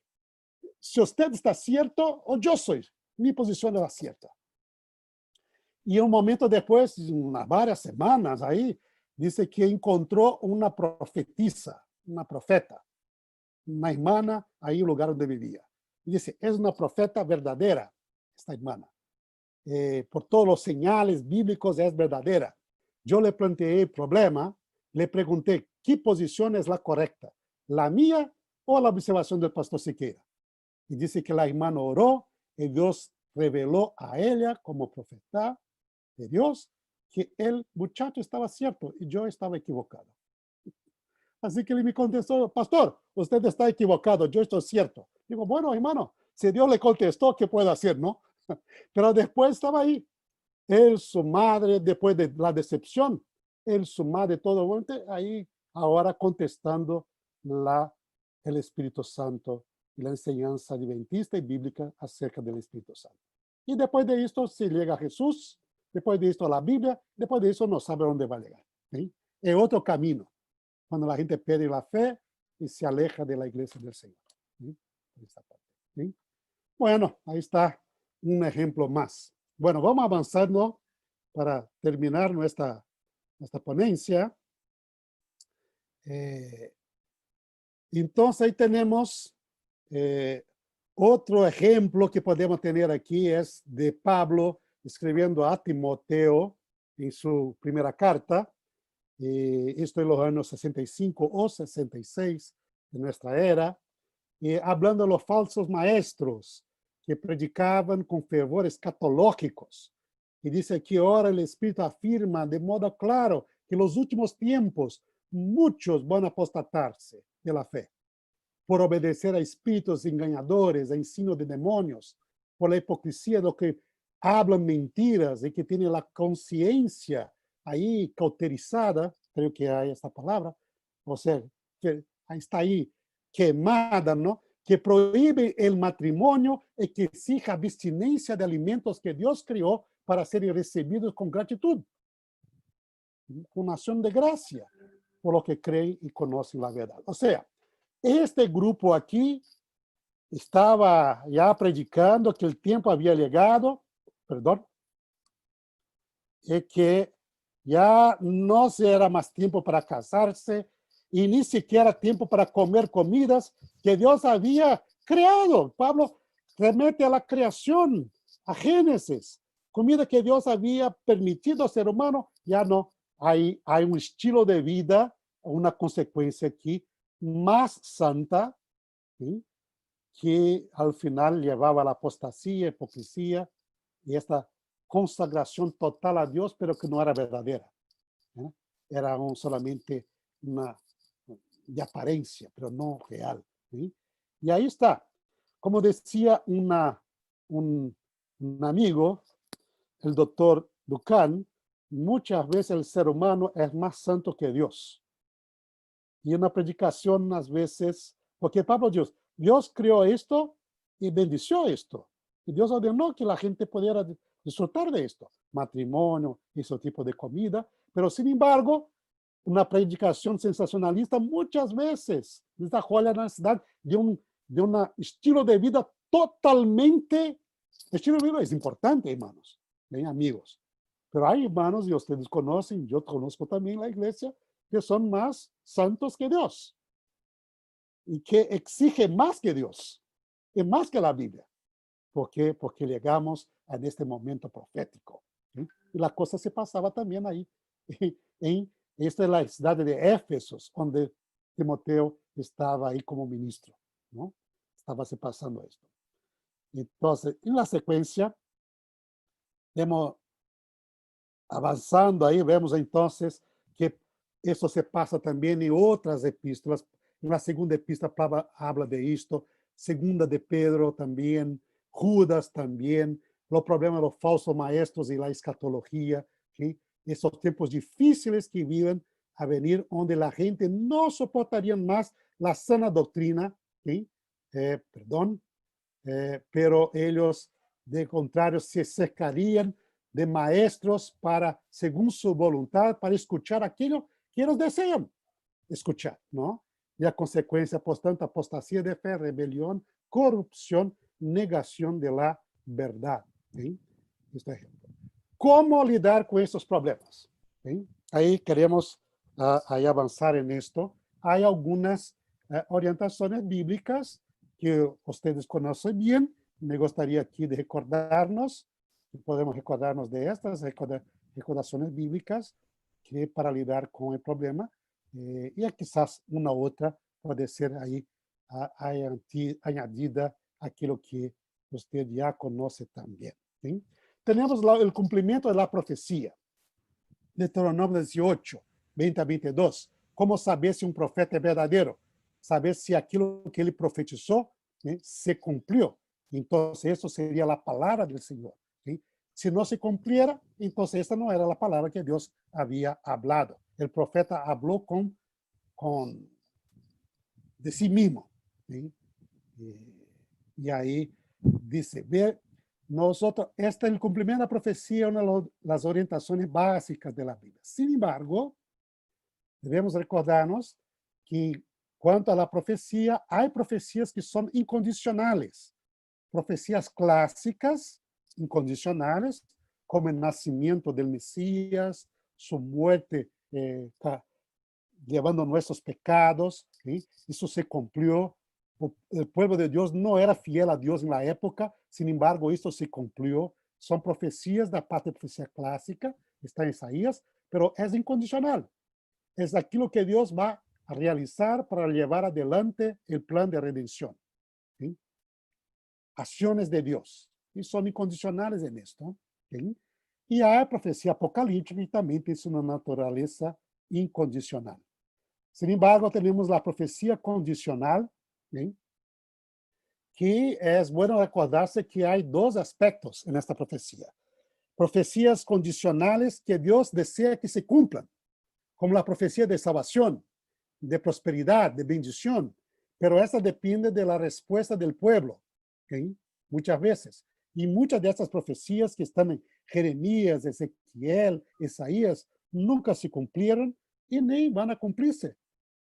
usted está cierto o yo soy. Mi posición era cierta. Y un momento después, unas varias semanas ahí, dice que encontró una profetisa, una profeta, una hermana ahí en el lugar donde vivía. Y dice, es una profeta verdadera, esta hermana. Por todos los señales bíblicos es verdadera. Yo le planteé el problema, le pregunté, ¿qué posición es la correcta? ¿La mía o la observación del pastor Siqueira? Y dice que la hermana oró y Dios reveló a ella como profeta de Dios que el muchacho estaba cierto y yo estaba equivocado. Así que él me contestó, pastor, usted está equivocado, yo estoy cierto. Digo, bueno, hermano, si Dios le contestó, ¿qué puedo hacer, no? Pero después estaba ahí, él, su madre, después de la decepción, él, su madre, todo el mundo, ahí ahora contestando el Espíritu Santo y la enseñanza adventista y bíblica acerca del Espíritu Santo. Y después de esto se llega a Jesús, después de esto a la Biblia, después de eso no sabe dónde va a llegar. ¿Sí? Es otro camino, cuando la gente pierde la fe y se aleja de la iglesia del Señor. ¿Sí? ¿Sí? Bueno, ahí está un ejemplo más. Bueno, vamos avanzando para terminar nuestra ponencia. Entonces ahí tenemos Otro ejemplo que podemos tener aquí es de Pablo escribiendo a Timoteo en su primera carta, esto en los años 65 o 66 de nuestra era, hablando de los falsos maestros que predicaban con fervor escatológicos. Y dice aquí, ahora el Espíritu afirma de modo claro que en los últimos tiempos muchos van a apostatarse de la fe por obedecer a espíritus engañadores, a ensino de demonios, por la hipocresía de los que hablan mentiras y que tienen la conciencia ahí cauterizada, creo que hay esta palabra, o sea, que está ahí quemada, ¿no? Que prohíbe el matrimonio y que exige abstinencia de alimentos que Dios creó para serem recebidos con gratitud, con acción de gracia, por lo que creen y conocen la verdad. O sea, este grupo aquí estaba ya predicando que el tiempo había llegado, perdón, y que ya no era más tiempo para casarse y ni siquiera tiempo para comer comidas que Dios había creado. Pablo remete a la creación, a Génesis, comida que Dios había permitido al ser humano, ya no. Hay un estilo de vida, una consecuencia aquí más santa, ¿sí? Que al final llevaba a la apostasía, hipocresía y esta consagración total a Dios, pero que no era verdadera, ¿eh? Era solamente una de apariencia, pero no real, ¿sí? Y ahí está. Como decía un amigo, el doctor Ducan, muchas veces el ser humano es más santo que Dios. Y una predicación unas veces, porque Pablo Dios creó esto y bendició esto. Y Dios ordenó que la gente pudiera disfrutar de esto, matrimonio, ese tipo de comida, pero sin embargo, una predicación sensacionalista muchas veces desarrolla la necesidad de un estilo de vida totalmente, el estilo de vida es importante, hermanos, ¿bien, amigos? Pero hay hermanos, y ustedes conocen, yo conozco también la iglesia, que son más santos que Dios y que exige más que Dios y más que la Biblia. ¿Por qué? Porque llegamos a este momento profético, ¿sí? Y la cosa se pasaba también ahí, en esta es la ciudad de Éfesos, donde Timoteo estaba ahí como ministro, ¿no? Estaba se pasando esto. Entonces, en la secuencia, vemos avanzando ahí, vemos entonces que eso se pasa también en otras epístolas. En la segunda epístola habla de esto, segunda de Pedro también, Judas también, los problemas de los falsos maestros y la escatología, ¿sí? Esos tiempos difíciles que viven a venir, donde la gente no soportaría más la sana doctrina, ¿sí? Pero ellos, de contrario, se cercarían de maestros para, según su voluntad, para escuchar aquello que ellos desean escuchar, ¿no? Y a consecuencia, por tanto, apostasía de fe, rebelión, corrupción, negación de la verdad, ¿sí? Este ejemplo. ¿Cómo lidar con estos problemas? ¿Sí? Ahí queremos ahí avanzar en esto. Hay algunas orientaciones bíblicas que ustedes conocen bien. Me gustaría aquí de recordarnos, podemos recordarnos de estas recordaciones bíblicas que para lidar con el problema, y quizás una otra puede ser ahí añadida aquello que usted ya conoce también, ¿sí? Tenemos el cumplimiento de la profecía. Deuteronomio 18, 20 a 22. ¿Cómo saber si un profeta es verdadero? Saber si aquello que ele profetizó, ¿sí?, se cumplió. Entonces, eso sería la palabra del Señor, ¿sí? Si no se cumpliera, entonces esta no era la palabra que Dios había hablado. El profeta habló de sí mismo, ¿sí? Y ahí dice, ver, nosotros, este es el cumplimiento de la profecía, una de las orientaciones básicas de la Biblia. Sin embargo, debemos recordarnos que cuanto a la profecía, hay profecías que son incondicionales. Profecías clásicas, incondicionales, como el nacimiento del Mesías, su muerte llevando nuestros pecados, ¿sí? Eso se cumplió El pueblo de Dios no era fiel a Dios en la época, sin embargo, esto se cumplió. Son profecías da parte de profecía clásica, está en Isaías, pero es incondicional. Es aquello que Dios va a realizar para llevar adelante el plan de redención. ¿Sí? Acciones de Dios. Y son incondicionales en esto. ¿Sí? Y hay profecía apocalíptica que también tiene una naturaleza incondicional. Sin embargo, tenemos la profecía condicional, ¿sí? Que es bueno recordarse que hay dos aspectos en esta profecía. Profecías condicionales que Dios desea que se cumplan, como la profecía de salvación, de prosperidad, de bendición, pero esa depende de la respuesta del pueblo, ¿okay? Muchas veces. Y muchas de estas profecías que están en Jeremías, Ezequiel, Isaías, nunca se cumplieron y ni van a cumplirse,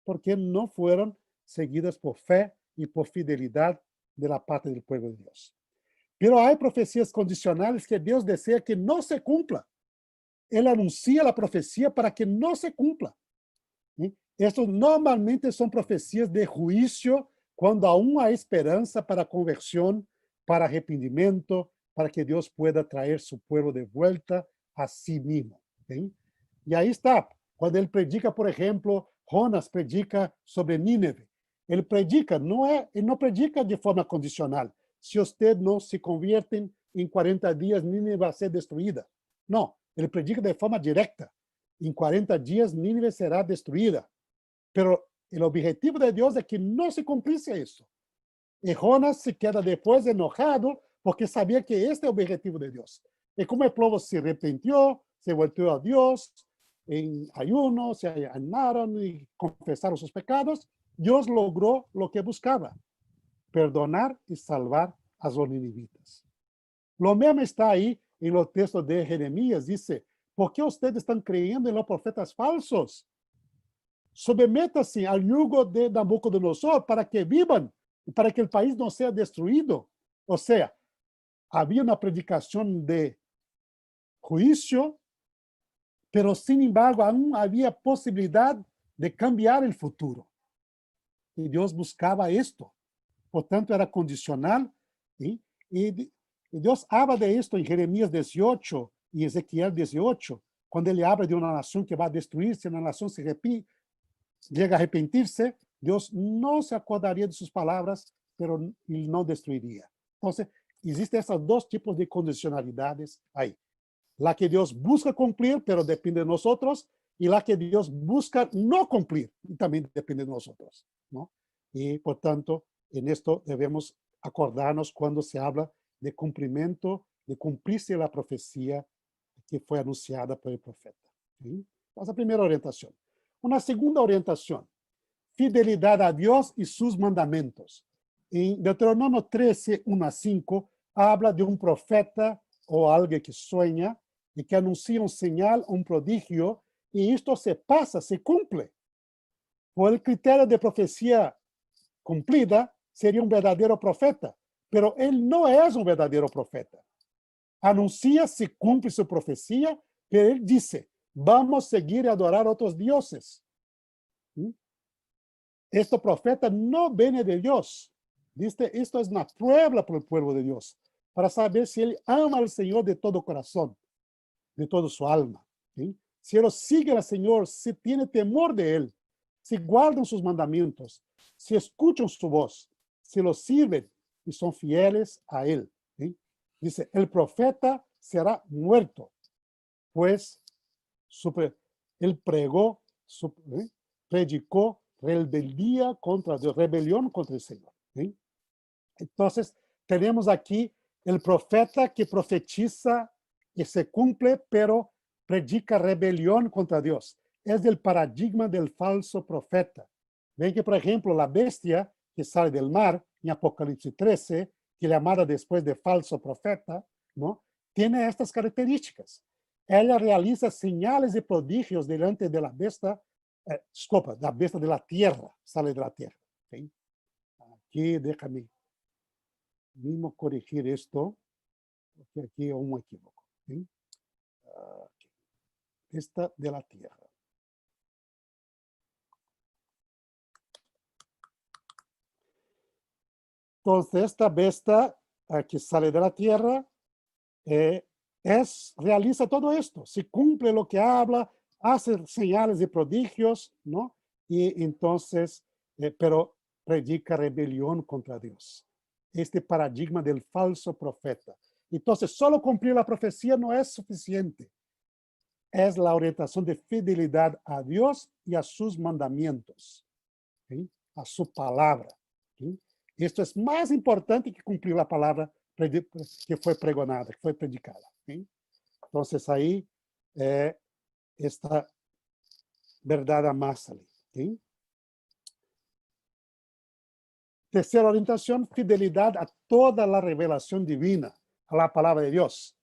porque no fueron seguidas por fe y por fidelidad de la parte del pueblo de Dios. Pero hay profecías condicionales que Dios desea que no se cumpla. Él anuncia la profecía para que no se cumpla. ¿Sí? Estos normalmente son profecías de juicio cuando aún hay esperanza para conversión, para arrepentimiento, para que Dios pueda traer su pueblo de vuelta a sí mismo. ¿Sí? Y ahí está, cuando él predica, por ejemplo, Jonas predica sobre Nínive. Él predica, él no predica de forma condicional. Si usted no se convierte en 40 días, Nínive va a ser destruida. No, él predica de forma directa. En 40 días, Nínive será destruida. Pero el objetivo de Dios es que no se cumpliese eso. Y Jonas se queda después enojado porque sabía que este es el objetivo de Dios. Y como el pueblo se arrepintió, se volvió a Dios, en ayuno, se ayunaron y confesaron sus pecados, Dios logró lo que buscaba, perdonar y salvar a los ninivitas. Lo mismo está ahí en los textos de Jeremías, dice, ¿por qué ustedes están creyendo en los profetas falsos? Submétase al yugo de Nabucodonosor para que vivan y para que el país no sea destruido. O sea, había una predicación de juicio, pero sin embargo aún había posibilidad de cambiar el futuro. Y Dios buscaba esto. Por tanto, era condicional. ¿Sí? Y Dios habla de esto en Jeremías 18 y Ezequiel 18, cuando ele habla de una nación que va a destruirse, una nación se llega a arrepentirse, Dios no se acordaría de sus palabras, pero él no destruiría. Entonces, existen esos dos tipos de condicionalidades ahí. La que Dios busca cumplir, pero depende de nosotros, y la que Dios busca no cumplir, y también depende de nosotros, ¿no? Y por tanto, en esto debemos acordarnos cuando se habla de cumplimiento, de cumplirse la profecía que fue anunciada por el profeta. ¿Sí? Esa primera orientación. Una segunda orientación, fidelidad a Dios y sus mandamientos. En Deuteronomio 13, 1 a 5, habla de un profeta o alguien que sueña y que anuncia un señal, un prodigio, y esto se pasa, se cumple. Por el criterio de profecía cumplida, sería un verdadero profeta, pero él no es un verdadero profeta. Anuncia, se cumple su profecía, pero él dice, vamos a seguir a adorar a otros dioses. Este profeta no viene de Dios. Dice, esto es una prueba para el pueblo de Dios, para saber si él ama al Señor de todo corazón, de toda su alma. ¿Sí? Si ellos siguen al Señor, si tiene temor de él, si guardan sus mandamientos, si escuchan su voz, si lo sirven y son fieles a él. ¿Sí? Dice, el profeta será muerto, pues él pregó, predicó rebeldía contra Dios, rebelión contra el Señor. ¿Sí? Entonces, tenemos aquí el profeta que profetiza y se cumple, pero predica rebelión contra Dios. Es el paradigma del falso profeta. Ven que, por ejemplo, la bestia que sale del mar, en Apocalipsis 13, que le llamada después de falso profeta, ¿no? Tiene estas características. Ella realiza señales y prodigios delante de la bestia, la bestia de la tierra, sale de la tierra. ¿Sí? Aquí, déjame mismo corregir esto, porque aquí hay un equívoco. ¿Sí? Esta de la tierra. Entonces, esta bestia que sale de la tierra realiza todo esto, se cumple lo que habla, hace señales y prodigios, ¿no? Y entonces, pero predica rebelión contra Dios. Este paradigma del falso profeta. Entonces, solo cumplir la profecía no es suficiente. Es la orientación de fidelidad a Dios y a sus mandamientos, ¿sí? A su palabra, ¿sí? Esto es más importante que cumplir la palabra que fue pregonada, que fue predicada, ¿sí? Entonces ahí esta verdad amásale, ¿sí? Tercera orientación, fidelidad a toda la revelación divina, a la palabra de Dios.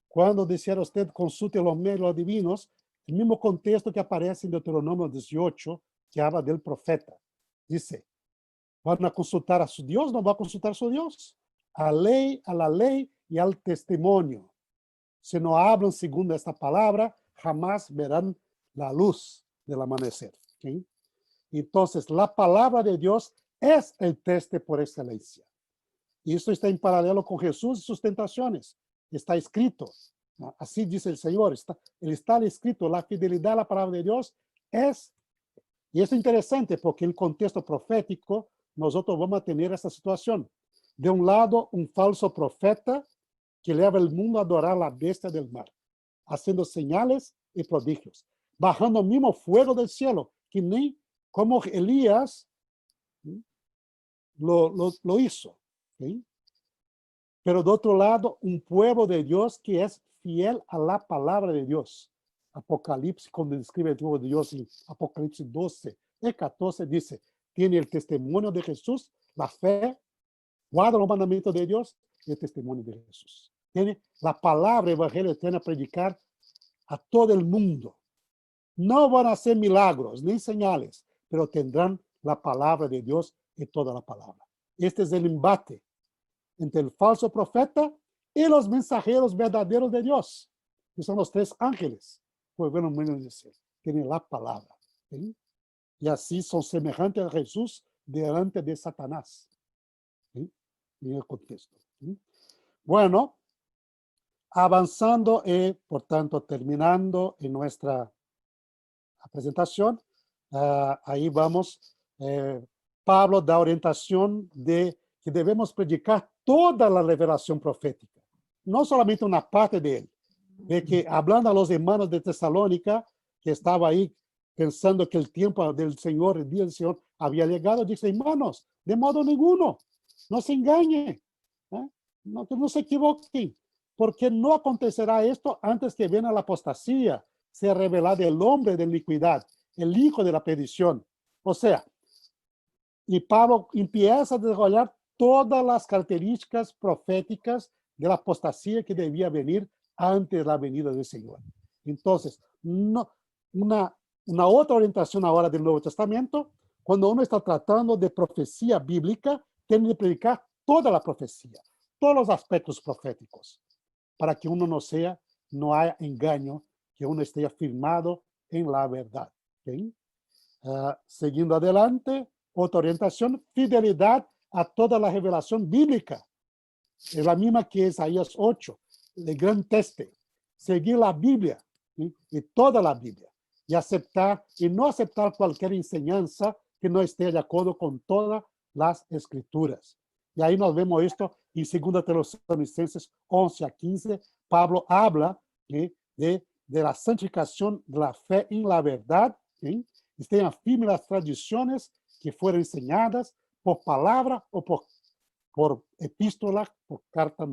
Cuando dijera usted consulte los medios divinos, el mismo contexto que aparece en Deuteronomio 18, que habla del profeta. Dice, ¿van a consultar a su Dios? No va a consultar a su Dios. A la ley y al testimonio. Si no hablan segundo esta palabra, jamás verán la luz del amanecer. ¿Sí? Entonces, la palabra de Dios es el teste por excelencia. Y esto está en paralelo con Jesús y sus tentaciones. Está escrito. ¿No? Así dice el Señor. Está escrito. La fidelidad a la palabra de Dios es. Y es interesante porque en el contexto profético nosotros vamos a tener esta situación. De un lado, un falso profeta que lleva al mundo a adorar la bestia del mar, haciendo señales y prodigios, bajando el mismo fuego del cielo, que ni como Elías lo hizo. ¿Sí? Pero de otro lado, un pueblo de Dios que es fiel a la palabra de Dios. Apocalipsis, cuando describe el pueblo de Dios en Apocalipsis 12 y 14, dice, tiene el testimonio de Jesús, la fe, guarda los mandamientos de Dios y el testimonio de Jesús. Tiene la palabra evangelio eterna a predicar a todo el mundo. No van a hacer milagros ni señales, pero tendrán la palabra de Dios y toda la palabra. Este es el embate entre el falso profeta y los mensajeros verdaderos de Dios, que son los tres ángeles. Pues bueno, decir, tienen la palabra. ¿Sí? Y así son semejantes a Jesús delante de Satanás. ¿Sí? En el contexto. ¿Sí? Bueno, avanzando y, por tanto, terminando en nuestra presentación, ahí vamos. Pablo da orientación de que debemos predicar toda la revelación profética, no solamente una parte de él, de que hablando a los hermanos de Tesalónica, que estaba ahí pensando que el tiempo del Señor, el día del Señor había llegado, dice, hermanos, de modo ninguno, no se engañen, no se equivoquen, porque no acontecerá esto antes que venga la apostasía, sea revelado el hombre de iniquidad, el hijo de la perdición. O sea, y Pablo empieza a desarrollar todas las características proféticas de la apostasía que debía venir antes de la venida del Señor. Entonces, una otra orientación ahora del Nuevo Testamento, cuando uno está tratando de profecía bíblica, tiene que predicar toda la profecía, todos los aspectos proféticos, para que uno no haya engaño, que uno esté firmado en la verdad. ¿Okay? Seguindo adelante, otra orientación, fidelidad a toda la revelación bíblica. Es la misma que Isaías 8, el gran teste. Seguir la Biblia, ¿sí? Y toda la Biblia. Y no aceptar cualquier enseñanza que no esté de acuerdo con todas las escrituras. Y ahí nos vemos esto en 2 Tesalonicenses 11 a 15. Pablo habla, ¿sí? de la santificación de la fe en la verdad, ¿sí? Estén firmes las tradiciones que fueron enseñadas por palabra o por epístola, por carta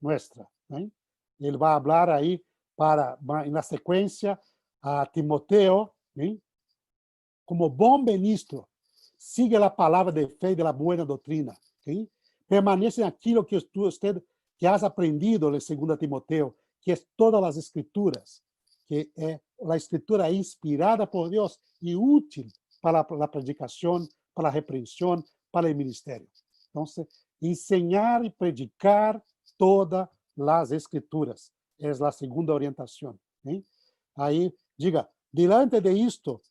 nuestra. ¿Sí? Él va a hablar ahí en la secuencia a Timoteo, ¿sí? Como buen ministro, sigue la palabra de fe y de la buena doctrina. ¿Sí? Permanece en aquello que usted que has aprendido en 2 Timoteo, que es todas las escrituras, que la escritura inspirada por Dios y útil para la predicación, para la reprensión, para el ministerio. Entonces, enseñar y predicar todas las escrituras es la segunda orientación. ¿Sí? Ahí, diga, delante de esto,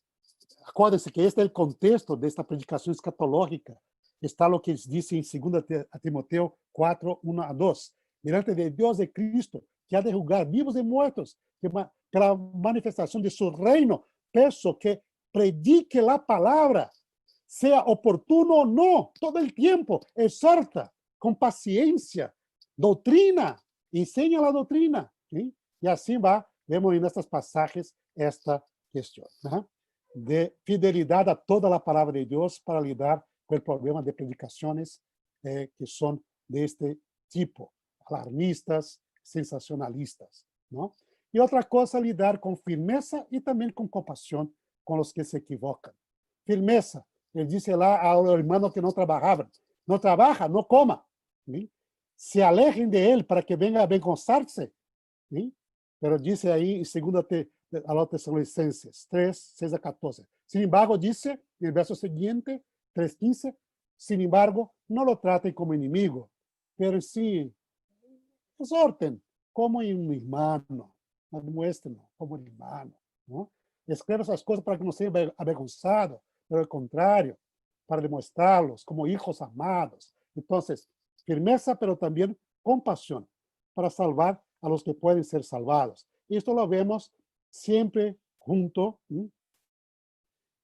acuérdense que este es el contexto de esta predicación escatológica. está lo que dice en 2 Timoteo 4, 1 a 2. Delante de Dios de Cristo, que ha de juzgar vivos y muertos, que para manifestación de su reino, peço que predique la palabra, sea oportuno o no, todo el tiempo, exhorta con paciencia, doctrina, enseña la doctrina. ¿Sí? Y así va, vemos en estos pasajes esta cuestión, ¿no? De fidelidad a toda la palabra de Dios para lidar con el problema de predicaciones que son de este tipo, alarmistas, sensacionalistas, ¿no? Y otra cosa, lidar con firmeza y también con compasión con los que se equivocan. Firmeza, él dice lá al hermano que no trabajaban, no trabaja, no coma, ¿sí? Se alejen de él para que venga a avergonzarse, ¿sí? Pero dice ahí en 2 a los Tesalonicenses 3, 6 a 14. Sin embargo, dice en el verso siguiente, 3:15, sin embargo, no lo traten como enemigo, pero sí exhorten como un hermano, muéstrenlo como un hermano, ¿no? Escreva esas cosas para que no sea avergonzado, pero al contrario, para demostrarlos como hijos amados. Entonces, firmeza, pero también compasión, para salvar a los que pueden ser salvados. Y esto lo vemos siempre junto,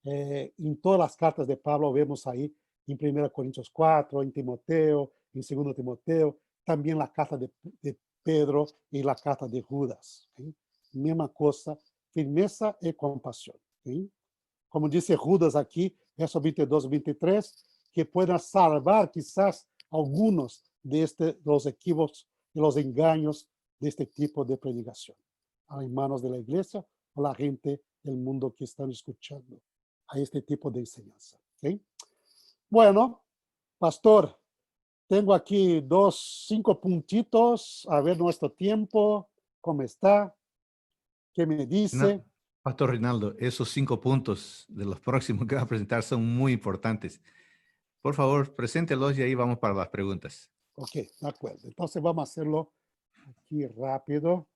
en todas las cartas de Pablo, vemos ahí en 1 Corintios 4, en Timoteo, en 2 Timoteo, también la carta de Pedro y la carta de Judas. ¿Sí? Misma cosa, firmeza y compasión. ¿Sí? Como dice Judas aquí, versos 22 y 23, que puedan salvar quizás algunos de los equívocos y los engaños de este tipo de predicación. A manos de la iglesia o la gente del mundo que están escuchando a este tipo de enseñanza. ¿Sí? Bueno, pastor, tengo aquí 5 puntitos, a ver nuestro tiempo, cómo está, qué me dice. Pastor Reinaldo, esos 5 puntos de los próximos que va a presentar son muy importantes. Por favor, preséntelos y ahí vamos para las preguntas. Ok, de acuerdo. Entonces vamos a hacerlo aquí rápido.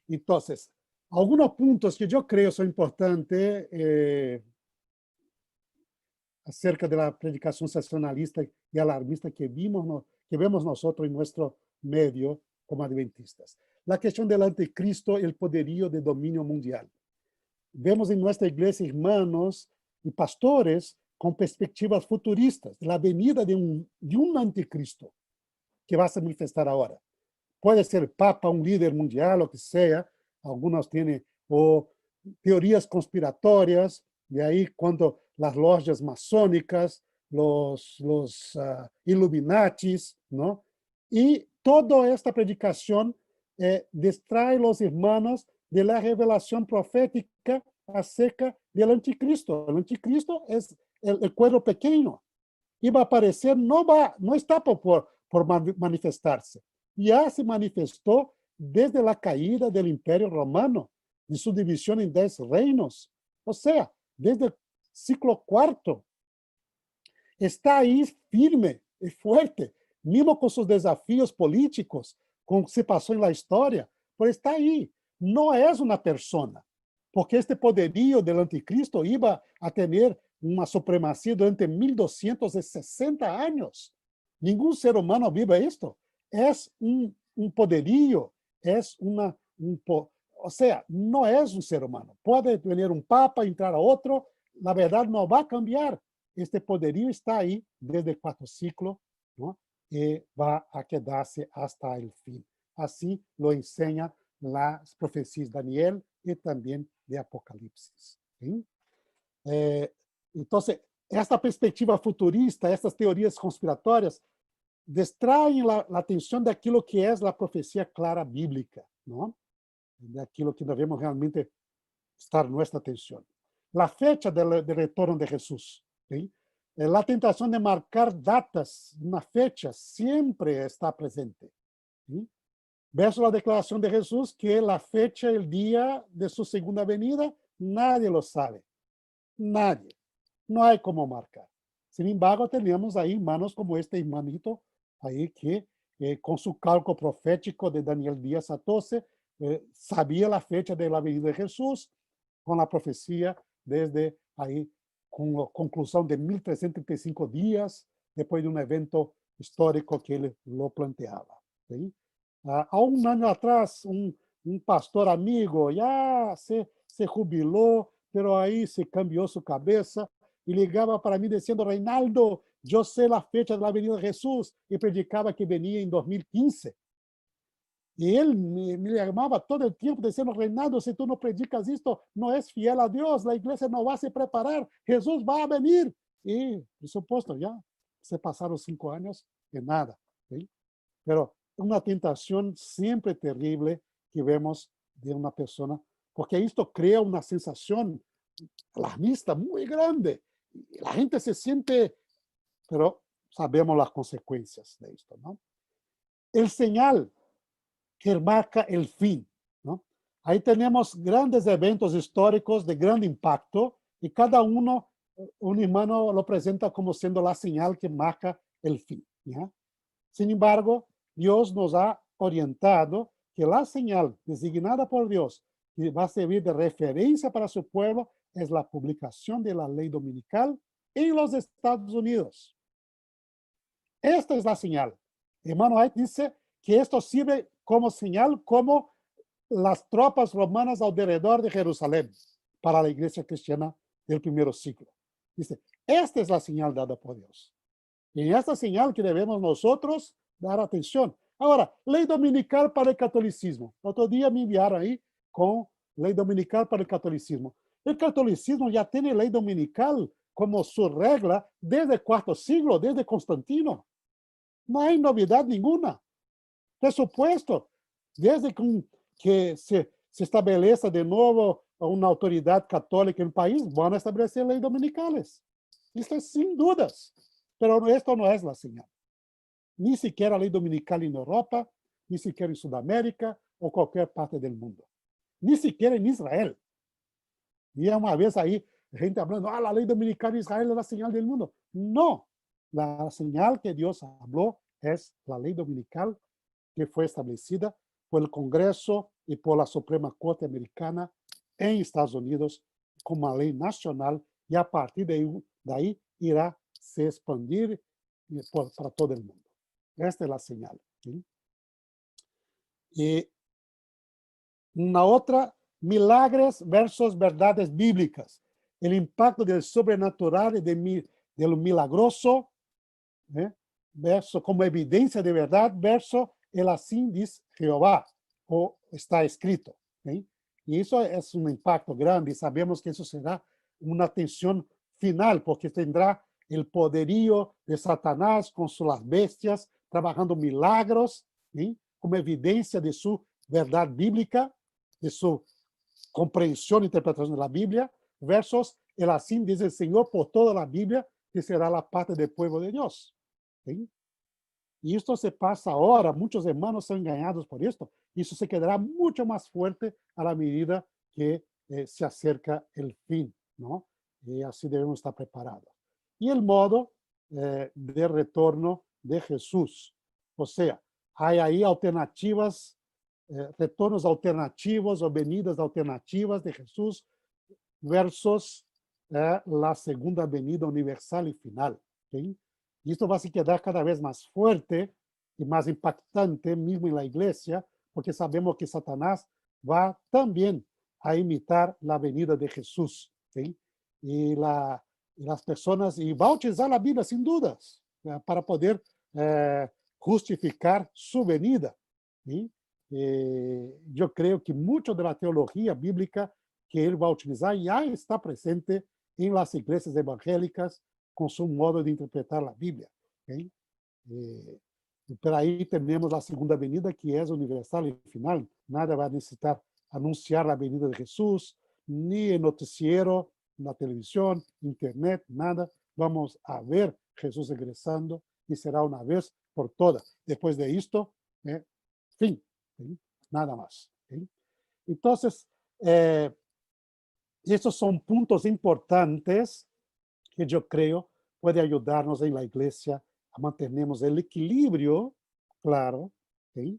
Entonces, algunos puntos que yo creo son importantes acerca de la predicación sensacionalista y alarmista que vemos nosotros en nuestro medio como adventistas. La cuestión del anticristo y el poderío de dominio mundial. Vemos en nuestra iglesia hermanos y pastores con perspectivas futuristas de la venida de un anticristo que va a se manifestar ahora. Puede ser papa, un líder mundial, lo que sea. Algunos tienen teorías conspiratorias, de ahí cuando las logias masónicas, los Illuminatis, ¿no? Y toda esta predicación distrae a los hermanos de la revelación profética acerca del anticristo. El anticristo es el cuerpo pequeño. Y va a aparecer, no está por manifestarse. Ya se manifestó desde la caída del Imperio Romano, de su división en 10 reinos. O sea, desde el siglo IV. Está ahí firme y fuerte, mismo con sus desafíos políticos, con lo que se pasó en la historia, pero está ahí. No es una persona, porque este poderío del anticristo iba a tener una supremacía durante 1260 años. Ningún ser humano vive esto. Es un poderío, es o sea, no es un ser humano. Puede venir un papa, entrar a otro, la verdad no va a cambiar. Este poderío está ahí desde 4 siglos, ¿no? Y va a quedarse hasta el fin. Así lo enseña las profecías de Daniel y también de Apocalipsis. ¿Sí? Entonces, esta perspectiva futurista, estas teorías conspiratorias, distraem la atenção daquilo que é a profecia clara bíblica, não? Daquilo que devemos realmente estar nossa atenção. A fecha do retorno de Jesus, ¿sí? A tentação de marcar datas na fecha sempre está presente. ¿Sí? Verso a declaração de Jesus que a fecha, o dia de sua segunda venida, nadie lo sabe. Nadie. Não há como marcar. Sin embargo, temos aí irmãos como este hermanito aí que, com seu cálculo profético de Daniel Díaz Atose, sabia a fecha da venida de Jesus, com a profecia desde aí, com a conclusão de 1335 dias, después de un evento histórico que él lo planteaba. ¿Sí? Há um ano atrás, um pastor amigo já se jubilou, pero aí se cambiou sua cabeça e ligava para mim dizendo: Reinaldo, eu sei a fecha da Avenida Jesus, e predicava que venia em 2015. E ele me llamava todo o tempo dizendo: Reinaldo, se tu não predicas isto, não és fiel a Deus, a igreja não vai se preparar, Jesus vai venir. E, por supuesto, já se passaram 5 anos e nada. ¿Sí? Pero uma tentação sempre terrível que vemos de uma pessoa, porque isto cria uma sensação alarmista muito grande. A gente se sente, pero sabemos as consequências de isto, não? O sinal que marca o fim, não? Aí temos grandes eventos históricos de grande impacto e cada um irmão lo apresenta como sendo a señal que marca o fim. ¿Ya? Sin embargo, Dios nos ha orientado que la señal designada por Dios que va a servir de referencia para su pueblo es la publicación de la ley dominical en los Estados Unidos. Esta es la señal. Hermano White dice que esto sirve como señal como las tropas romanas alrededor de Jerusalén para la iglesia cristiana del primer siglo. Dice, esta es la señal dada por Dios. Y en esta señal que debemos nosotros dar atención. Ahora, ley dominical para el catolicismo. Otro día me enviaron ahí con ley dominical para el catolicismo. El catolicismo ya tiene ley dominical como su regla desde el cuarto siglo, desde Constantino. No hay novedad ninguna. Por supuesto, desde que se estabelece de nuevo una autoridad católica en el país, van a establecer leyes dominicales. Esto es sin dudas. Pero esto no es la señal. Ni siquiera ley dominical en Europa, ni siquiera en Sudamérica o cualquier parte del mundo. Ni siquiera en Israel. Y una vez ahí, gente hablando, la ley dominical en Israel es la señal del mundo. No, la señal que Dios habló es la ley dominical que fue establecida por el Congreso y por la Suprema Corte Americana en Estados Unidos como una ley nacional y a partir de ahí irá se expandir para todo el mundo. Esta es la señal. ¿Sí? Y una otra, milagres versus verdades bíblicas. El impacto del sobrenatural y de lo milagroso, verso como evidencia de verdad, verso el así dice Jehová, o está escrito. ¿Sí? Y eso es un impacto grande y sabemos que eso será una tensión final, porque tendrá el poderío de Satanás con sus bestias, trabajando milagros, ¿sí? Como evidencia de su verdad bíblica, de su comprensión e interpretación de la Biblia, versus el así dice el Señor por toda la Biblia, que será la parte del pueblo de Dios. ¿Sí? Y esto se pasa ahora, muchos hermanos son engañados por esto, y eso se quedará mucho más fuerte a la medida que se acerca el fin, ¿no? Y así debemos estar preparados. Y el modo de retorno de Jesús. O sea, hay ahí alternativas, retornos alternativos o venidas alternativas de Jesús versus la segunda venida universal y final. ¿Sí? Y esto va a quedar cada vez más fuerte y más impactante mismo en la iglesia, porque sabemos que Satanás va también a imitar la venida de Jesús. ¿Sí? Y las personas, y va a utilizar la Biblia sin dudas, para poder justificar su venida. ¿Sí? Yo creo que mucho de la teología bíblica que él va a utilizar ya está presente en las iglesias evangélicas con su modo de interpretar la Biblia. ¿Okay? Pero ahí tenemos la segunda venida que es universal y final. Nada va a necesitar anunciar la venida de Jesús, ni el noticiero, la televisión, internet, nada. Vamos a ver Jesús regresando y será una vez por todas. Después de esto, fin, ¿sí? Nada más. ¿Sí? Entonces, estos son puntos importantes que yo creo puede ayudarnos en la iglesia a mantenernos el equilibrio, claro, ¿sí?